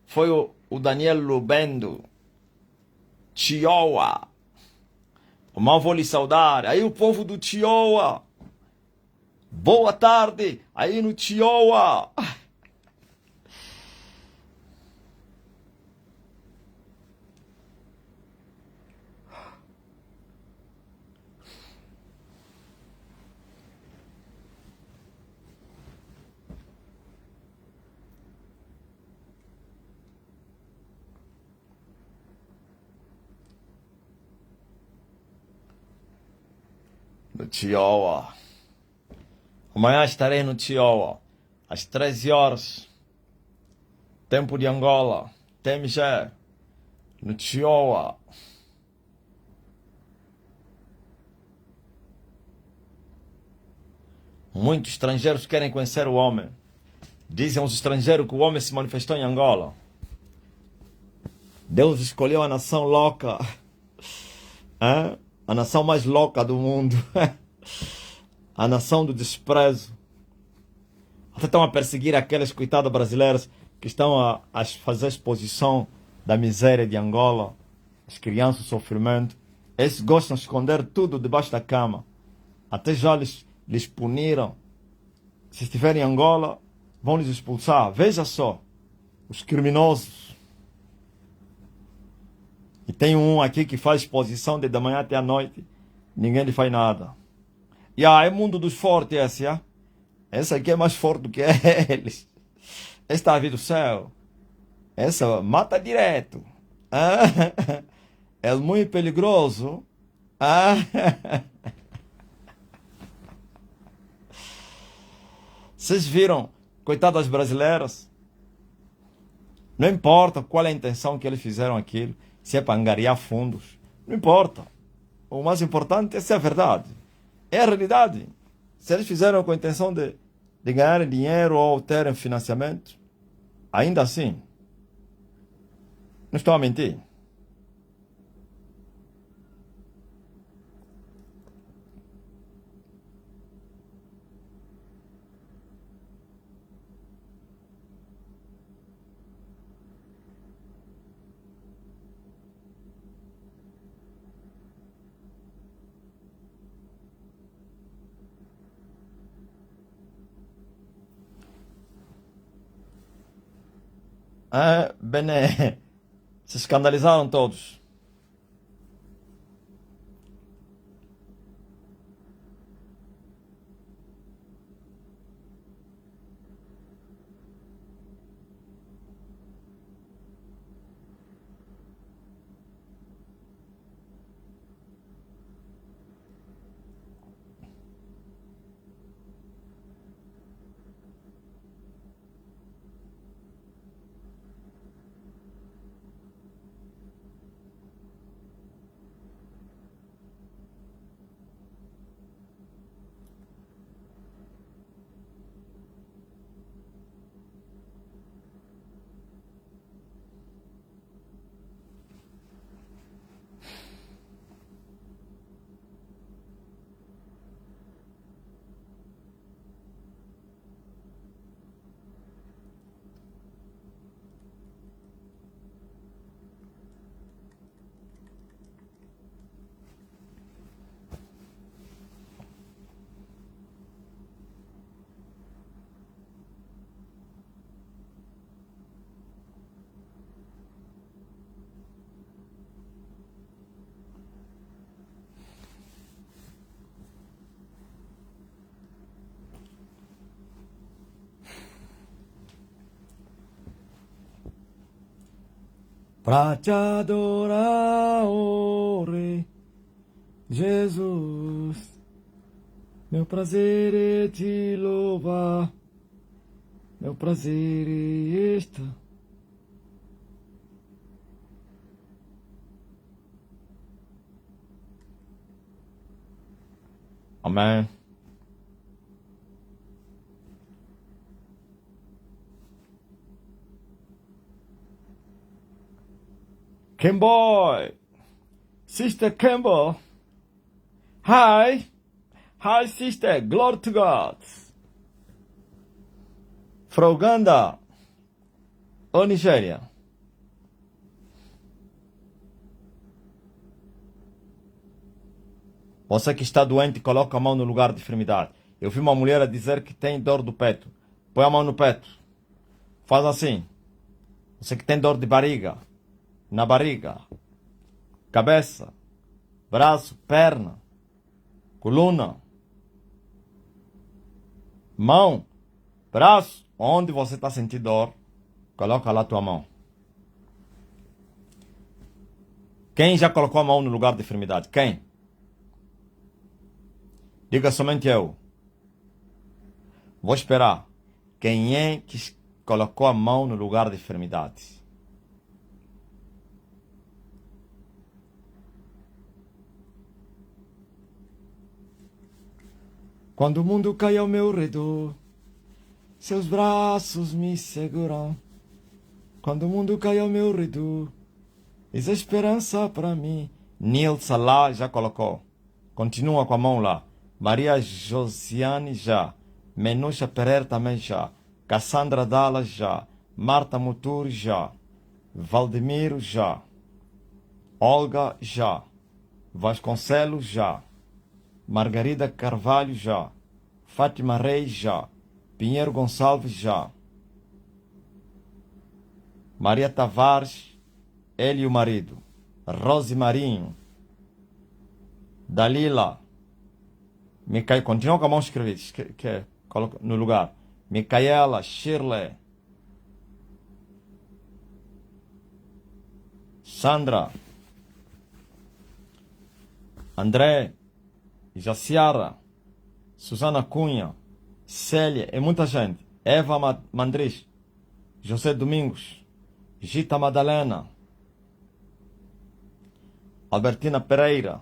Foi o Daniel Lubendo. Chihuahua. Mal vou lhe saudar. Aí o povo do Chihuahua. Boa tarde. Aí no Chihuahua. No Chihuahua. Amanhã estarei no Chihuahua. Às 13 horas. Tempo de Angola. TMG. No Chihuahua. Muitos estrangeiros querem conhecer o homem. Dizem os estrangeiros que o homem se manifestou em Angola. Deus escolheu a nação louca. A nação mais louca do mundo. A nação do desprezo. Até estão a perseguir aquelas coitadas brasileiras que estão a fazer exposição da miséria de Angola. As crianças, o sofrimento. Eles gostam de esconder tudo debaixo da cama. Até já lhes puniram. Se estiverem em Angola, vão lhes expulsar. Veja só. Os criminosos. E tem um aqui que faz exposição desde a manhã até a noite. Ninguém lhe faz nada. E é mundo dos fortes esse, Essa aqui é mais forte do que eles. Esta vida do céu. Essa mata direto. é muito perigoso. Ah. Vocês viram, coitadas brasileiras? Não importa qual é a intenção que eles fizeram aquilo, se é para angariar fundos, não importa. O mais importante é ser a verdade. É a realidade. Se eles fizeram com a intenção de ganhar dinheiro ou terem financiamento, ainda assim, não estou a mentir. Ah, Bené, se escandalizaram todos. Pra te adorar, oh Rei Jesus, meu prazer é te louvar, meu prazer é este. Amém. Kimboy, Sister Campbell. Hi. Hi, sister. Glory to God. From Uganda ou Nigéria? Você que está doente, coloca a mão no lugar de enfermidade. Eu vi uma mulher a dizer que tem dor do peito. Põe a mão no peito. Faz assim. Você que tem dor de barriga, na barriga, cabeça, braço, perna, coluna, mão, braço, onde você está sentindo dor, coloca lá a tua mão. Quem já colocou a mão no lugar de enfermidade? Quem? Diga somente eu. Vou esperar. Quem é que colocou a mão no lugar de enfermidade? Quando o mundo cai ao meu redor, seus braços me seguram. Quando o mundo cai ao meu redor, eis a esperança para mim. Nilsa lá já colocou. Continua com a mão lá. Maria Josiane já. Menucha Pereira também já. Cassandra Dallas já. Marta Muturi já. Valdemiro já. Olga já. Vasconcelos já. Margarida Carvalho já. Fátima Reis já. Pinheiro Gonçalves já. Maria Tavares, ele e o marido. Rose Marinho. Dalila. Continua com a mão escrevida. Coloca no lugar. Micaela, Shirley. Sandra. André, Jaciara, Susana Cunha, Célia e muita gente. Eva Mandris, José Domingos, Gita Madalena, Albertina Pereira,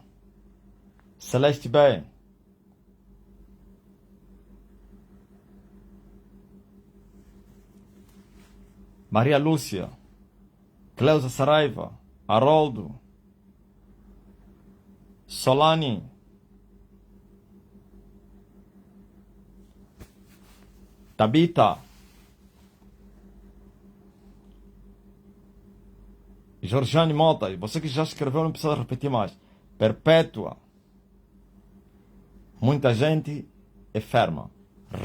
Celeste B, Maria Lúcia, Cleusa Saraiva, Haroldo, Solane, Tabita, Georgiane Mota, você que já escreveu não precisa repetir mais. Perpétua, muita gente enferma.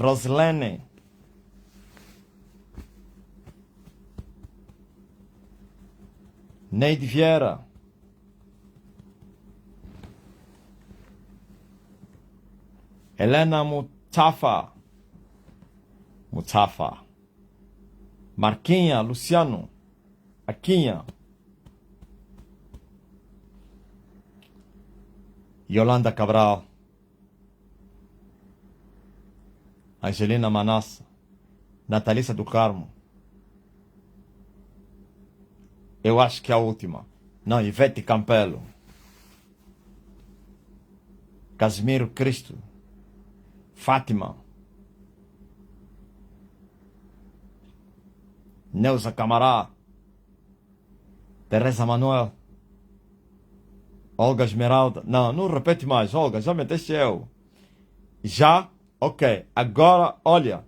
Roselene, Neide Vieira, Helena Mutafa, Marquinha, Luciano, Aquinha, Yolanda Cabral, Angelina Manassa, Natalícia do Carmo. Eu acho que é a última. Não, Ivete Campelo, Casimiro Cristo, Fátima, Neuza Camará, Teresa Manuel, Olga Esmeralda. Não, não repete mais, Olga, já meteste eu. Já? Ok. Agora, olha.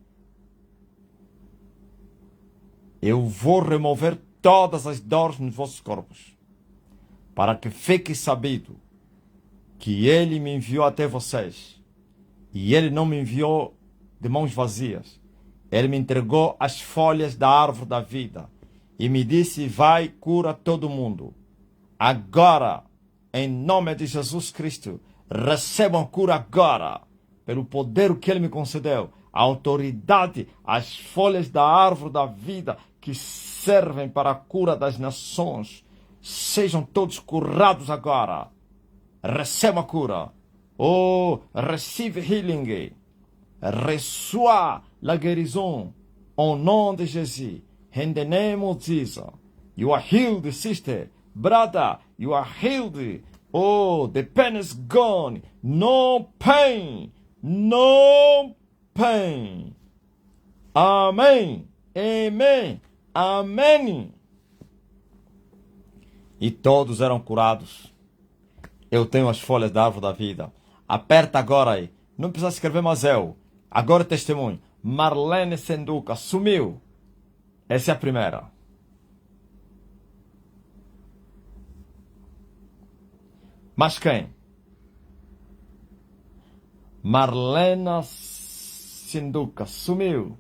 Eu vou remover todas as dores nos vossos corpos, para que fique sabido que Ele me enviou até vocês. E Ele não me enviou de mãos vazias. Ele me entregou as folhas da árvore da vida e me disse: vai, cura todo mundo. Agora, em nome de Jesus Cristo, recebam cura agora, pelo poder que Ele me concedeu, a autoridade, as folhas da árvore da vida que servem para a cura das nações. Sejam todos curados agora. Receba a cura. Oh, receive healing. Reçois la guérison au nom de Jésus. In the name of Jesus. You are healed, sister. Brother, you are healed. Oh, the pain is gone. No pain. No pain. Amém. Amém. Amém. E todos eram curados. Eu tenho as folhas da árvore da vida. Aperta agora aí. Não precisa escrever mais eu. Agora testemunho. Marlene Senduca sumiu. Essa é a primeira. Mas quem? Marlena Senduca sumiu.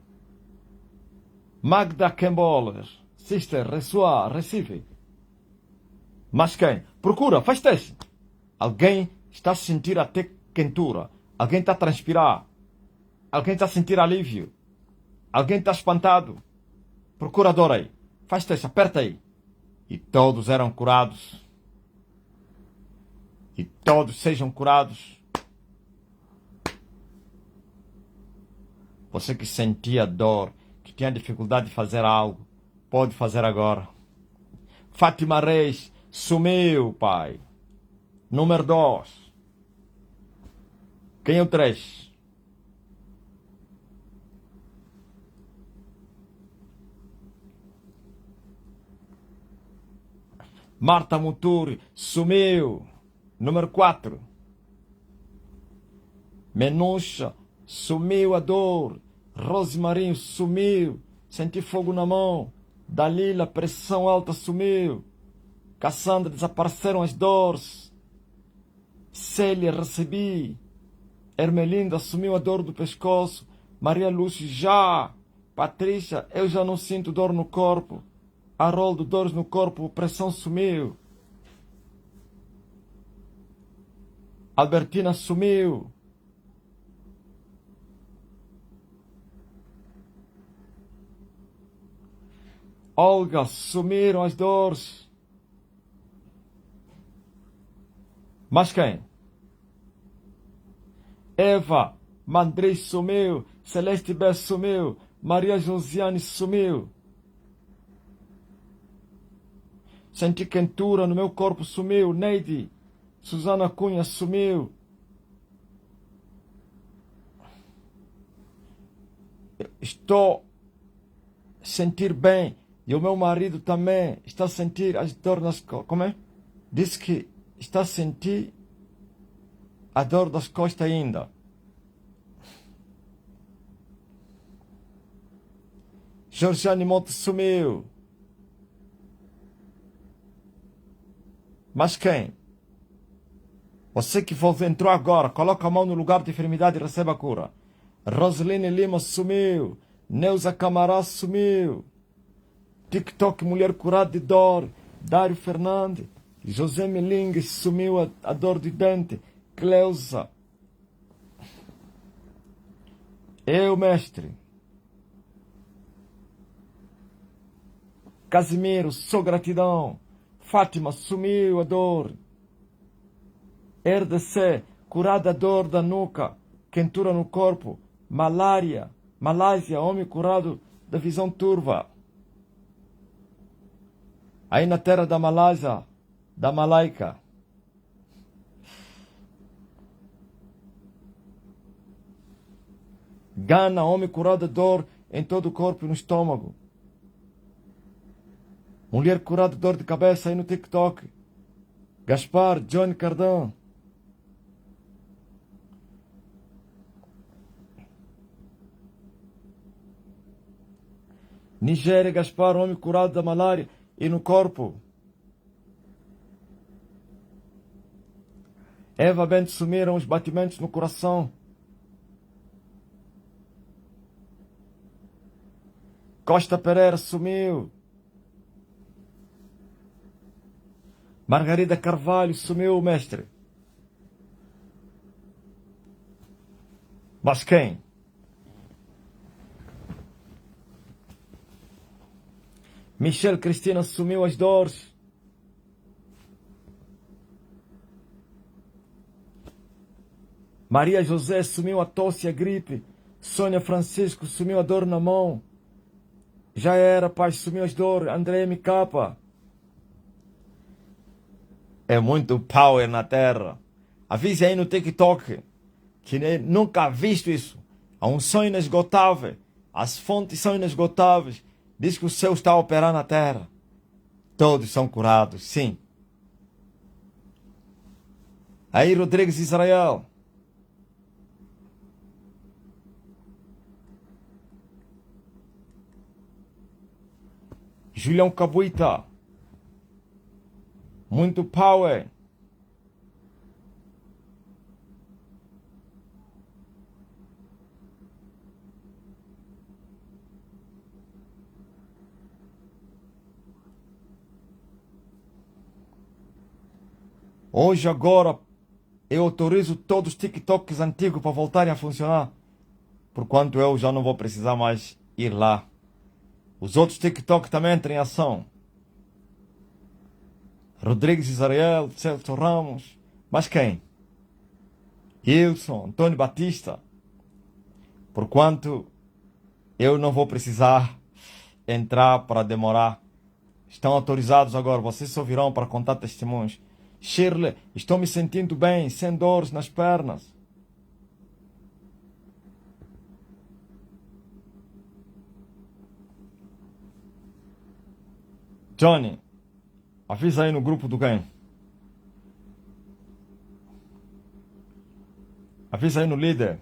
Magda Kemboller. Sister, reçoa, receive. Mas quem? Procura, faz teste. Alguém está a sentir até quentura. Alguém está a transpirar. Alguém está a sentir alívio. Alguém está espantado. Procurador aí. Faz teste, aperta aí. E todos eram curados. E todos sejam curados. Você que sentia dor, que tinha dificuldade de fazer algo, pode fazer agora. Fátima Reis sumiu, pai. Número 2. Quem é o 3? Marta Muturi sumiu. Número 4. Menucha sumiu a dor. Rosemarinho sumiu. Senti fogo na mão. Dalila, pressão alta, sumiu. Cassandra, desapareceram as dores. Célia, recebi. Ermelinda assumiu a dor do pescoço. Maria Lúcia, já. Patrícia, eu já não sinto dor no corpo. Haroldo, dores no corpo, pressão sumiu. Albertina sumiu. Olga, sumiram as dores. Mas quem? Eva Mandrei sumiu. Celeste Bess sumiu. Maria Josiane sumiu. Senti quentura no meu corpo, sumiu. Neide Suzana Cunha sumiu. Estou a sentir bem. E o meu marido também está a sentir as dores nas costas. Como é? Diz que está a sentir a dor das costas ainda. Georgiane Monte sumiu. Mas quem? Você que entrou agora, coloca a mão no lugar de enfermidade e receba a cura. Roseline Lima sumiu. Neuza Camará sumiu. TikTok Mulher Curada de Dor. Dário Fernandes. José Melingue sumiu a dor de dente. Cleusa. Eu, mestre. Casimiro, sou gratidão. Fátima, sumiu a dor. RDC, curada a dor da nuca, quentura no corpo. Malária, Malásia, homem curado da visão turva. Aí na terra da Malásia, da Malaica. Gana, homem curado de dor em todo o corpo e no estômago. Mulher curada de dor de cabeça aí no TikTok. Gaspar, Johnny Cardan. Nigéria, Gaspar, homem curado da malária e no corpo. Eva Bento sumiram os batimentos no coração. Costa Pereira sumiu. Margarida Carvalho sumiu, mestre. Mas quem? Michelle Cristina sumiu as dores. Maria José sumiu a tosse e a gripe. Sônia Francisco sumiu a dor na mão. Já era, pai, sumiu as dores. André MK. É muito power na terra. Avise aí no TikTok que nunca visto isso. Há um sonho inesgotável. As fontes são inesgotáveis. Diz que o céu está a operar na terra. Todos são curados, sim. Aí, Rodrigues Israel. Julião Cabuita. Muito power. Hoje, agora, eu autorizo todos os TikToks antigos para voltarem a funcionar. Porquanto eu já não vou precisar mais ir lá. Os outros TikTok também entram em ação. Rodrigues Israel, Celso Ramos. Mas quem? Wilson, Antônio Batista. Porquanto eu não vou precisar entrar para demorar. Estão autorizados agora. Vocês só virão para contar testemunhos. Shirley, estou me sentindo bem, sem dores nas pernas. Johnny, avisa aí no grupo do quem? Avisa aí no líder.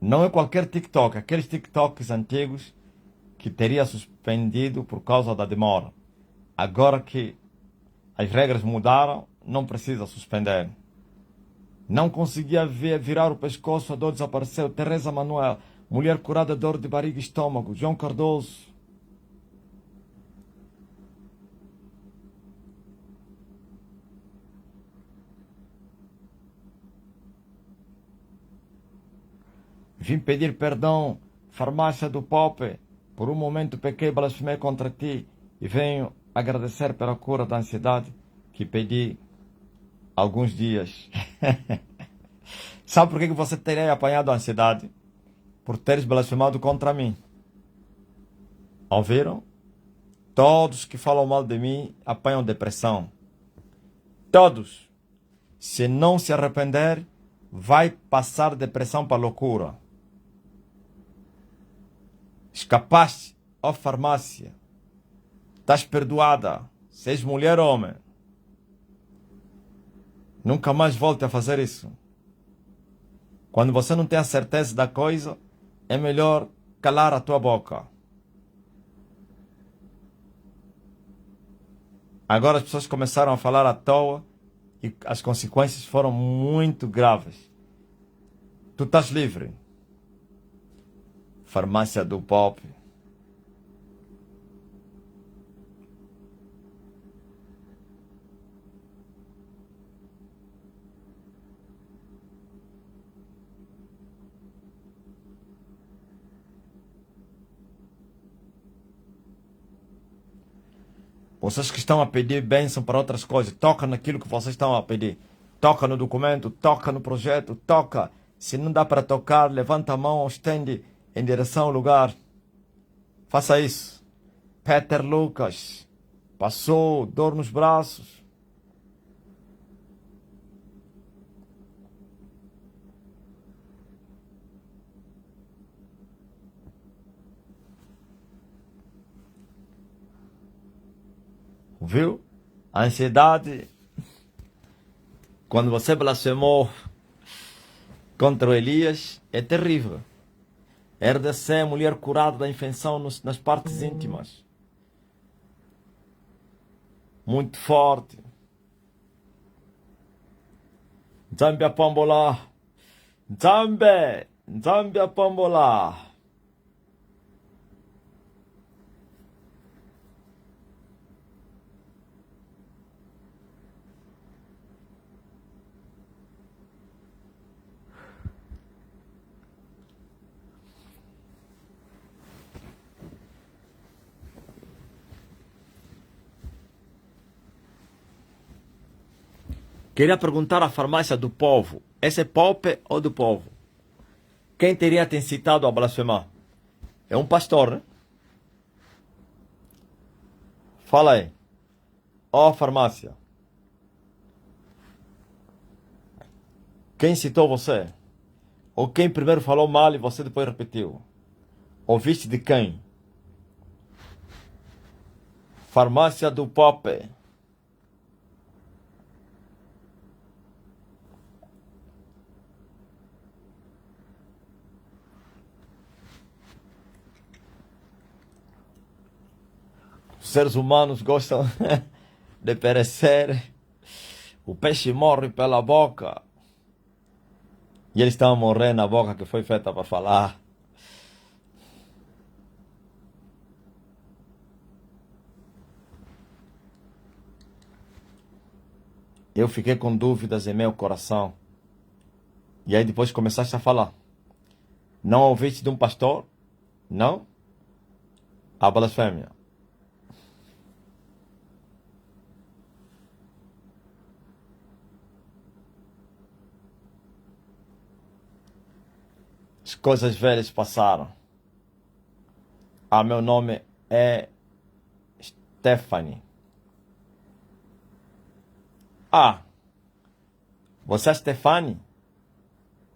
Não é qualquer TikTok, aqueles TikToks antigos que teria suspendido por causa da demora. Agora que as regras mudaram, não precisa suspender. Não conseguia virar o pescoço, a dor desapareceu. Teresa Manuel, mulher curada de dor de barriga e estômago. João Cardoso. Vim pedir perdão, farmácia do Pope. Por um momento pequei e blasfemei contra ti. E venho agradecer pela cura da ansiedade que pedi há alguns dias. Sabe por que você teria apanhado a ansiedade? Por teres blasfemado contra mim. Ouviram? Todos que falam mal de mim apanham depressão. Todos. Se não se arrepender, vai passar depressão para loucura. Escapaste, ó farmácia. Estás perdoada. Se és mulher ou homem. Nunca mais volte a fazer isso. Quando você não tem a certeza da coisa, é melhor calar a tua boca. Agora as pessoas começaram a falar à toa e as consequências foram muito graves. Tu estás livre. Farmácia do Pop. Vocês que estão a pedir bênção para outras coisas, toca naquilo que vocês estão a pedir. Toca no documento, toca no projeto, toca. Se não dá para tocar, levanta a mão, estende em direção ao lugar. Faça isso. Peter Lucas passou dor nos braços. Viu? A ansiedade, quando você blasfemou contra o Elias, é terrível. RDC, mulher curada da infecção nas partes íntimas. Muito forte. Nzambe apambola. Nzambe. Nzambe apambola. Queria perguntar à farmácia do povo. Esse é Pope ou do povo? Quem teria te incitado a blasfemar? É um pastor, né? Fala aí. Ó, farmácia. Quem citou você? Ou quem primeiro falou mal e você depois repetiu? Ouviste de quem? Farmácia do Pope. Os seres humanos gostam de perecer. O peixe morre pela boca. E eles estão a morrer na boca que foi feita para falar. Eu fiquei com dúvidas em meu coração. E aí depois começaste a falar. Não ouviste de um pastor? Não? A blasfêmia. As coisas velhas passaram. Ah, meu nome é Stephanie. Ah, você é Stephanie?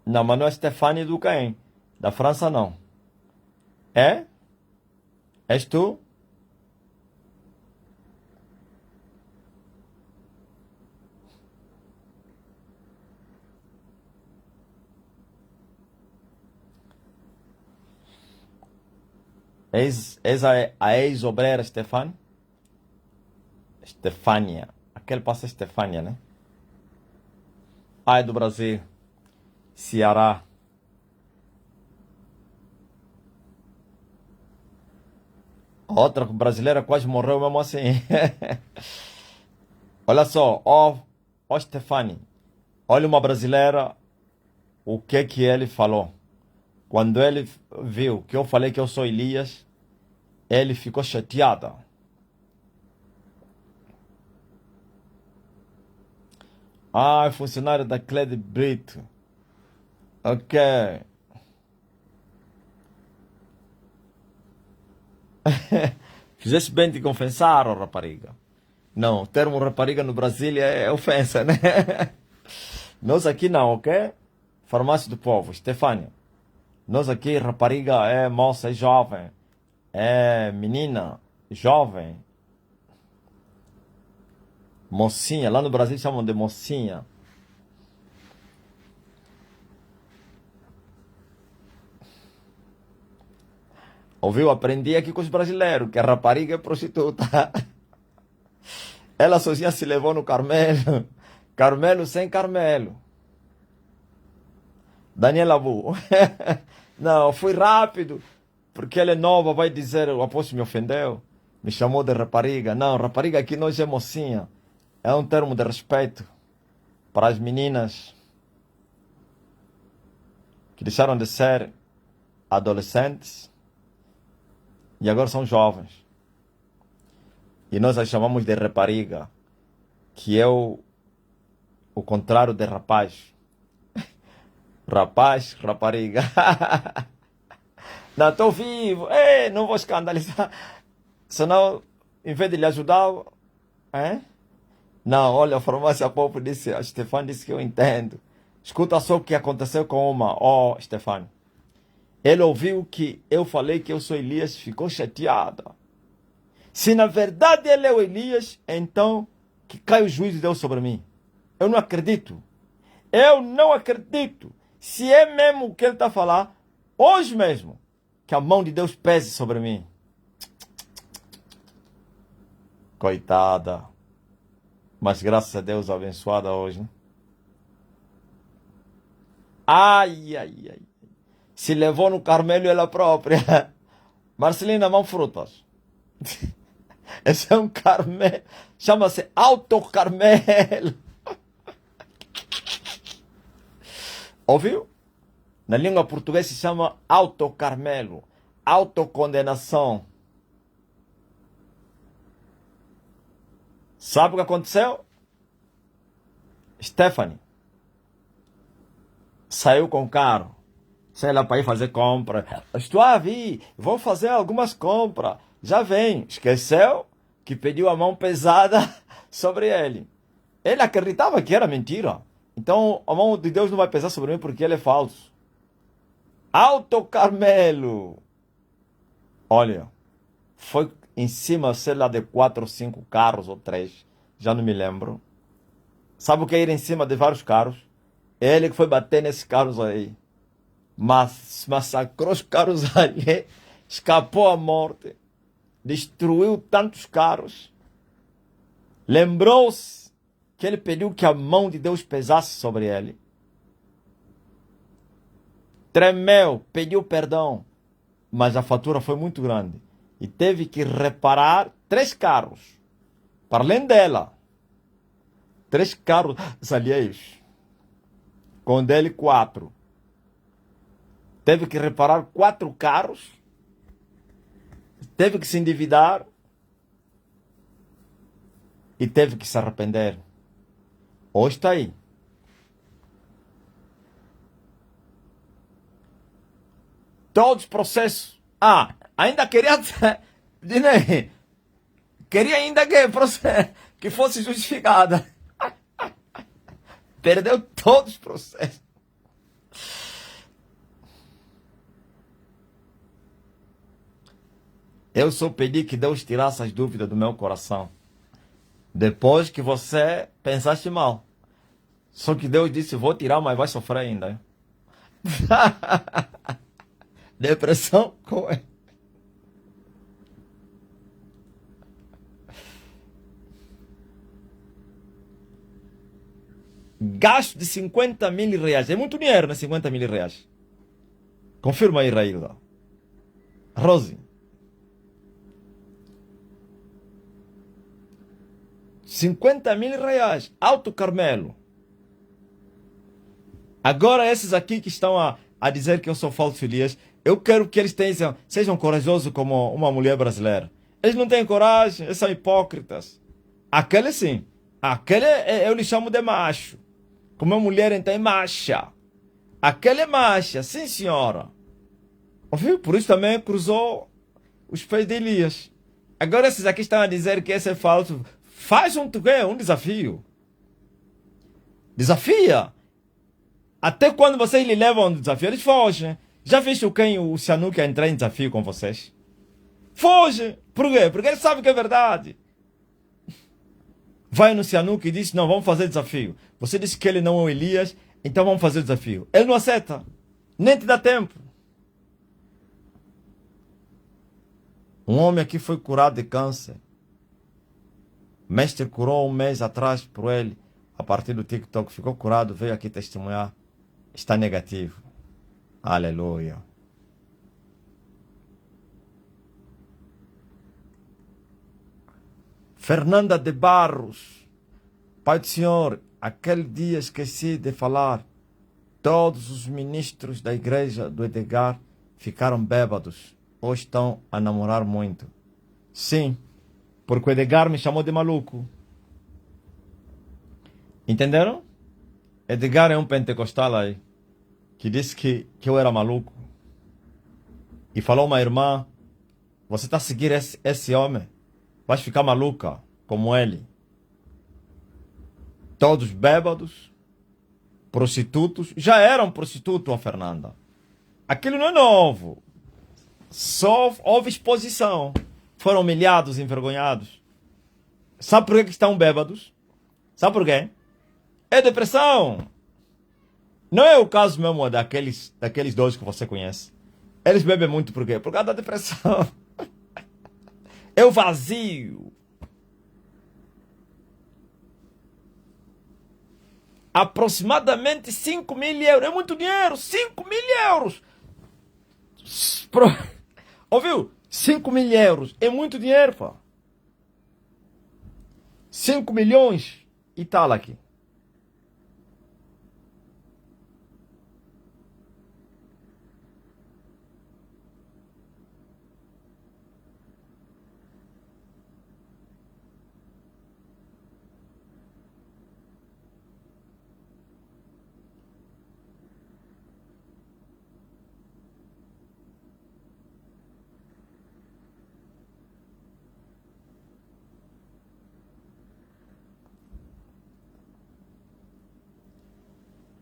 Não, mas não é Stephanie do Caim. Da França, não. É? És tu? És a ex-obreira Stephanie? Stefania. Aquele passa Stefania, né? Ah, é do Brasil. Ceará. Outra brasileira quase morreu mesmo assim. Olha só, ó Stefani. Olha uma brasileira, o que ele falou. Quando ele viu que eu falei que eu sou Elias, ele ficou chateado. Ah, é funcionário da Clede Brito. Ok. Fizeste bem de confessar, oh rapariga. Não, o termo rapariga no Brasil é ofensa, né? Nós aqui não, ok? Farmácia do Povo, Stefânia. Nós aqui, rapariga é moça, é jovem. É menina, jovem. Mocinha, lá no Brasil chamam de mocinha. Ouviu? Aprendi aqui com os brasileiros que a rapariga é prostituta. Ela sozinha se levou no Carmelo. Carmelo sem Carmelo. Daniela Bu. Não, fui rápido. Porque ela é nova, vai dizer, o apóstolo me ofendeu. Me chamou de rapariga. Não, rapariga aqui nós é mocinha. É um termo de respeito para as meninas que deixaram de ser adolescentes e agora são jovens. E nós as chamamos de rapariga, que é o contrário de rapaz. Rapaz, rapariga. Não, estou vivo. Ei, não vou escandalizar. Senão, em vez de lhe ajudar... Hein? Não, olha, a farmácia Povo disse, a Stefano disse que eu entendo. Escuta só o que aconteceu com uma. Ó, Stefano. Ele ouviu que eu falei que eu sou Elias, ficou chateada. Se na verdade ele é o Elias, então que cai o juízo de Deus sobre mim. Eu não acredito. Eu não acredito. Se é mesmo o que ele está a falar, hoje mesmo, que a mão de Deus pese sobre mim. Coitada. Mas graças a Deus abençoada hoje, né? Ai, ai, ai. Se levou no Carmelo ela própria. Marcelina, mão frutas. Esse é um Carmelo. Chama-se Auto Carmelo. Ouviu? Na língua portuguesa se chama Auto Carmelo. Autocondenação. Sabe o que aconteceu? Stephanie saiu com o carro. Sei lá, para ir fazer compra. Estou a vir, vou fazer algumas compras. Já vem. Esqueceu que pediu a mão pesada sobre ele. Ele acreditava que era mentira. Então a mão de Deus não vai pesar sobre mim porque ele é falso. Auto Carmelo. Olha, foi em cima, sei lá, de 4 ou 5 carros ou 3. Já não me lembro. Sabe o que é ir em cima de vários carros? Ele que foi bater nesses carros aí. Mas massacrou os carros ali. Escapou à morte. Destruiu tantos carros. Lembrou-se que ele pediu que a mão de Deus pesasse sobre ele. Tremeu, pediu perdão. Mas a fatura foi muito grande. E teve que reparar 3 carros. Para além dela. 3 carros alheios. Com dele 4. Teve que reparar 4 carros. Teve que se endividar. E teve que se arrepender. Hoje está aí. Todos os processos. Ah, ainda queria... Queria ainda que fosse justificada. Perdeu todos os processos. Eu só pedi que Deus tirasse as dúvidas do meu coração. Depois que você pensaste mal. Só que Deus disse, vou tirar, mas vai sofrer ainda. Depressão? Como é? Gasto de 50 mil reais. É muito dinheiro, né? 50 mil reais. Confirma aí, Raíla. Rose. 50 mil reais. Auto Carmelo. Agora esses aqui que estão a dizer que eu sou falso Elias, eu quero que eles sejam corajosos como uma mulher brasileira. Eles não têm coragem, eles são hipócritas. Aquele sim. Aquele eu lhe chamo de macho. Como uma mulher então é macha. Aquele é marcha, sim senhora. Ouviu? Por isso também cruzou os pés de Elias. Agora esses aqui estão a dizer que esse é falso. Faz um desafio. Desafia. Até quando vocês lhe levam um desafio, eles fogem. Já visto quem o Sihanouk entrar em desafio com vocês? Foge. Por quê? Porque ele sabe que é verdade. Vai no Sihanouk e diz, não, vamos fazer desafio. Você disse que ele não é o Elias, então vamos fazer desafio. Ele não aceita. Nem te dá tempo. Um homem aqui foi curado de câncer. O mestre curou um mês atrás por ele. A partir do TikTok ficou curado, veio aqui testemunhar. Está negativo. Aleluia. Fernanda de Barros. Pai do Senhor, aquele dia esqueci de falar. Todos os ministros da igreja do Edgar ficaram bêbados. Ou estão a namorar muito. Sim, porque o Edgar me chamou de maluco. Entenderam? Edgar é um pentecostal aí, que disse que eu era maluco. E falou uma irmã, você está a seguir esse homem? Vais ficar maluca, como ele. Todos bêbados, prostitutos. Já eram prostitutos, a Fernanda. Aquilo não é novo. Só houve exposição. Foram humilhados, envergonhados. Sabe por que estão bêbados? Sabe por quê? É depressão. Não é o caso mesmo daqueles dois que você conhece. Eles bebem muito por quê? Por causa da depressão. É o vazio. Aproximadamente 5.000 euros. É muito dinheiro. 5.000 euros. Ouviu? 5.000 euros. É muito dinheiro, pô. 5 milhões e tal aqui.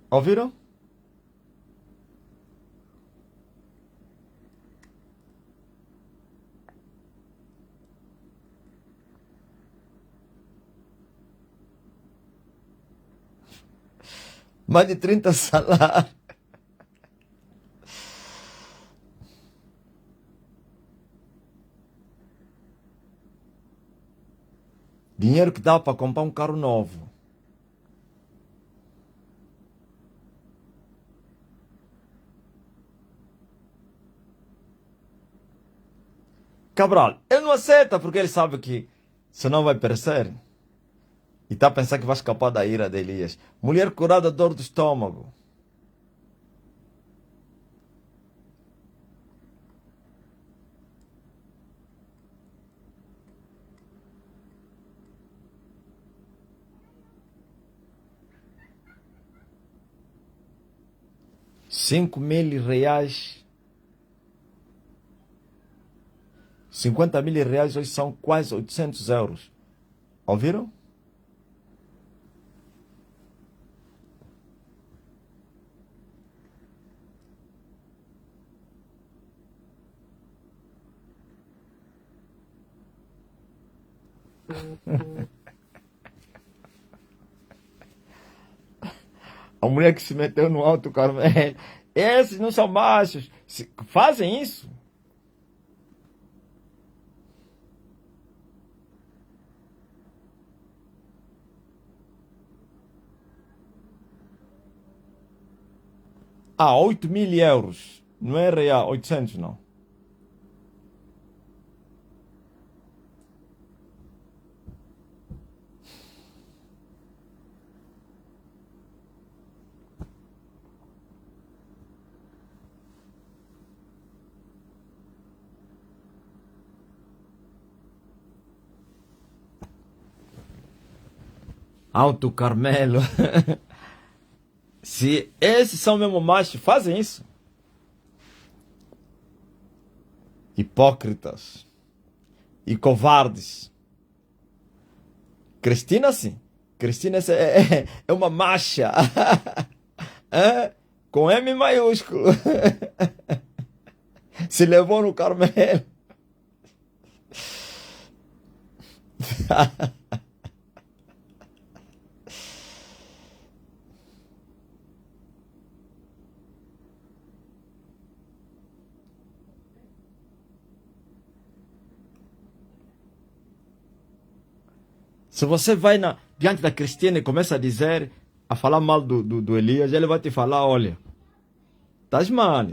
Ouviram? Mais de 30 salários. Dinheiro que dá para comprar um carro novo. Cabral, ele não aceita porque ele sabe que senão vai perecer. E está a pensar que vai escapar da ira de Elias. Mulher curada dor do estômago. R$ 5.000. 50.000 hoje são quase 800 euros. Ouviram? A mulher que se meteu no alto Carmelo. Esses não são machos. Fazem isso. Ah, 8.000 euros. Não é real, 800 não. Alto Carmelo. Se esses são mesmo machos, fazem isso. Hipócritas e covardes. Cristina, sim. Cristina é uma macha. É? Com M maiúsculo. Se levou no Carmelo. Se você vai diante da Cristina e começa a falar mal do Elias, ele vai te falar, olha, estás mal.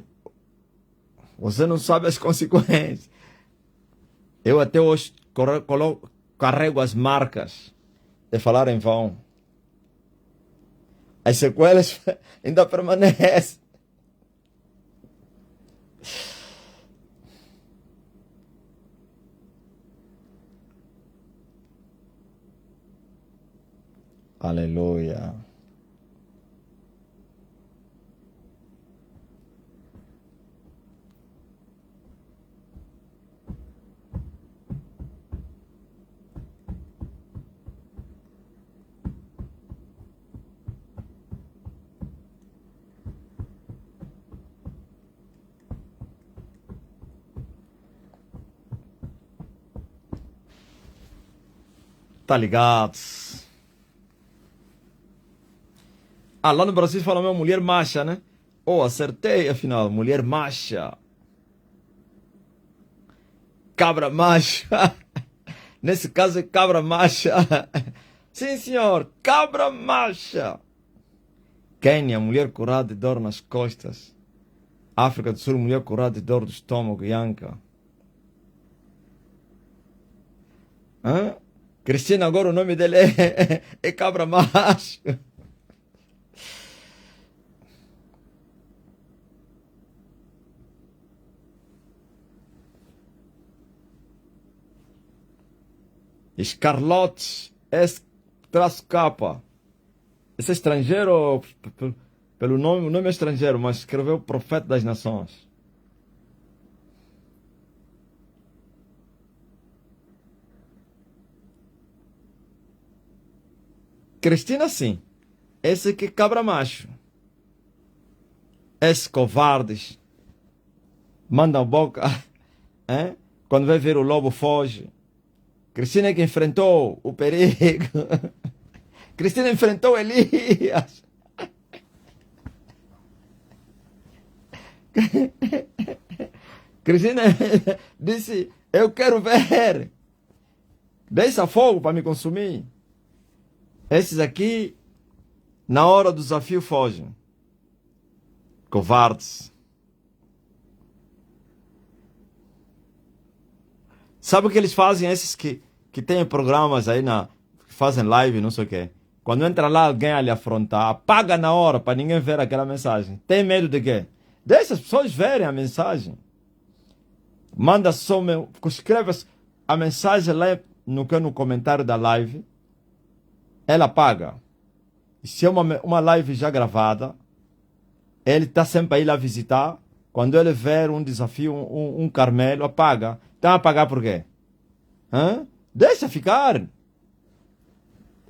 Você não sabe as consequências. Eu até hoje carrego as marcas de falar em vão. As sequelas ainda permanecem. Aleluia. Tá ligado? Ah, lá no Brasil fala mesmo mulher macha, né? Oh, acertei afinal, mulher macha. Cabra macha. Nesse caso é cabra macha. Sim, senhor, cabra macha. Quênia, mulher curada de dor nas costas. África do Sul, mulher curada de dor do estômago e anca. Hã? Cristina, agora o nome dele é cabra macho. Escarlote, S-capa. Esse é estrangeiro, pelo nome, o nome é estrangeiro, mas escreveu Profeta das Nações. Cristina, sim. Esse aqui cabra macho. Esses covardes. Mandam boca. Hein? Quando vai ver o lobo, foge. Cristina é que enfrentou o perigo. Cristina enfrentou Elias. Cristina disse, eu quero ver. Deixa fogo para me consumir. Esses aqui, na hora do desafio, fogem. Covardes. Sabe o que eles fazem, esses que têm programas aí, que fazem live, não sei o quê? Quando entra lá alguém a lhe afrontar, apaga na hora para ninguém ver aquela mensagem. Tem medo de quê? Deixa as pessoas verem a mensagem. Manda só, escreve a mensagem lá no comentário da live. Ela apaga. E se é uma live já gravada, ele está sempre aí lá visitar. Quando ele ver um desafio, um Carmelo, apaga. Então apagar por quê? Hã? Deixa ficar. Ele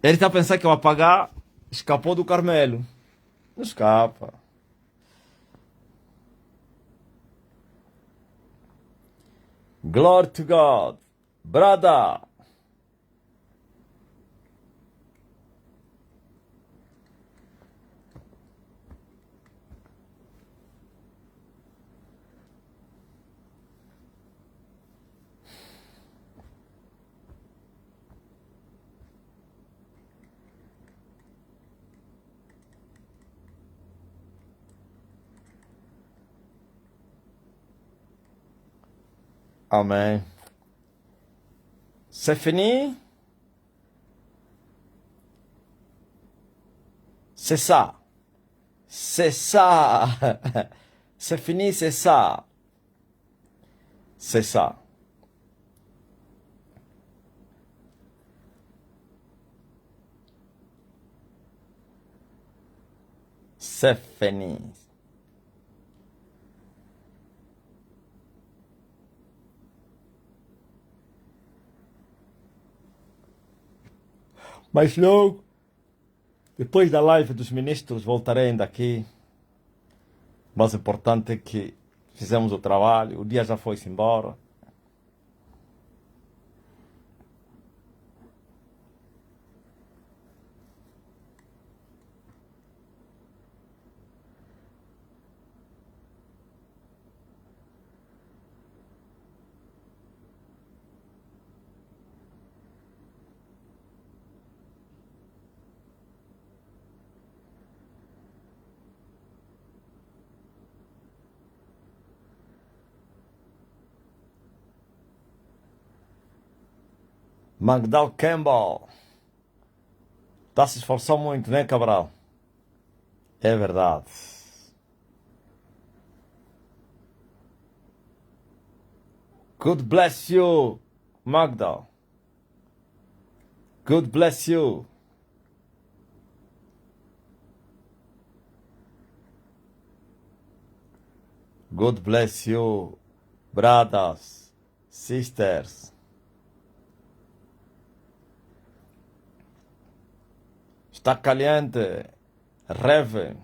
está pensando que eu apagar, escapou do Carmelo. Não escapa. Glory to God. Brother. Amém. C'est fini? C'est ça. C'est ça. C'est fini, c'est ça. C'est ça. Ser feliz. Mas logo, depois da live dos ministros, voltarei ainda aqui. Mas o importante é que fizemos o trabalho, o dia já foi-se embora. Magdal Campbell. Está se esforçando muito, né, Cabral? É verdade. God bless you, Magda. God bless you. God bless you, brothers, sisters. Está caliente. Reven.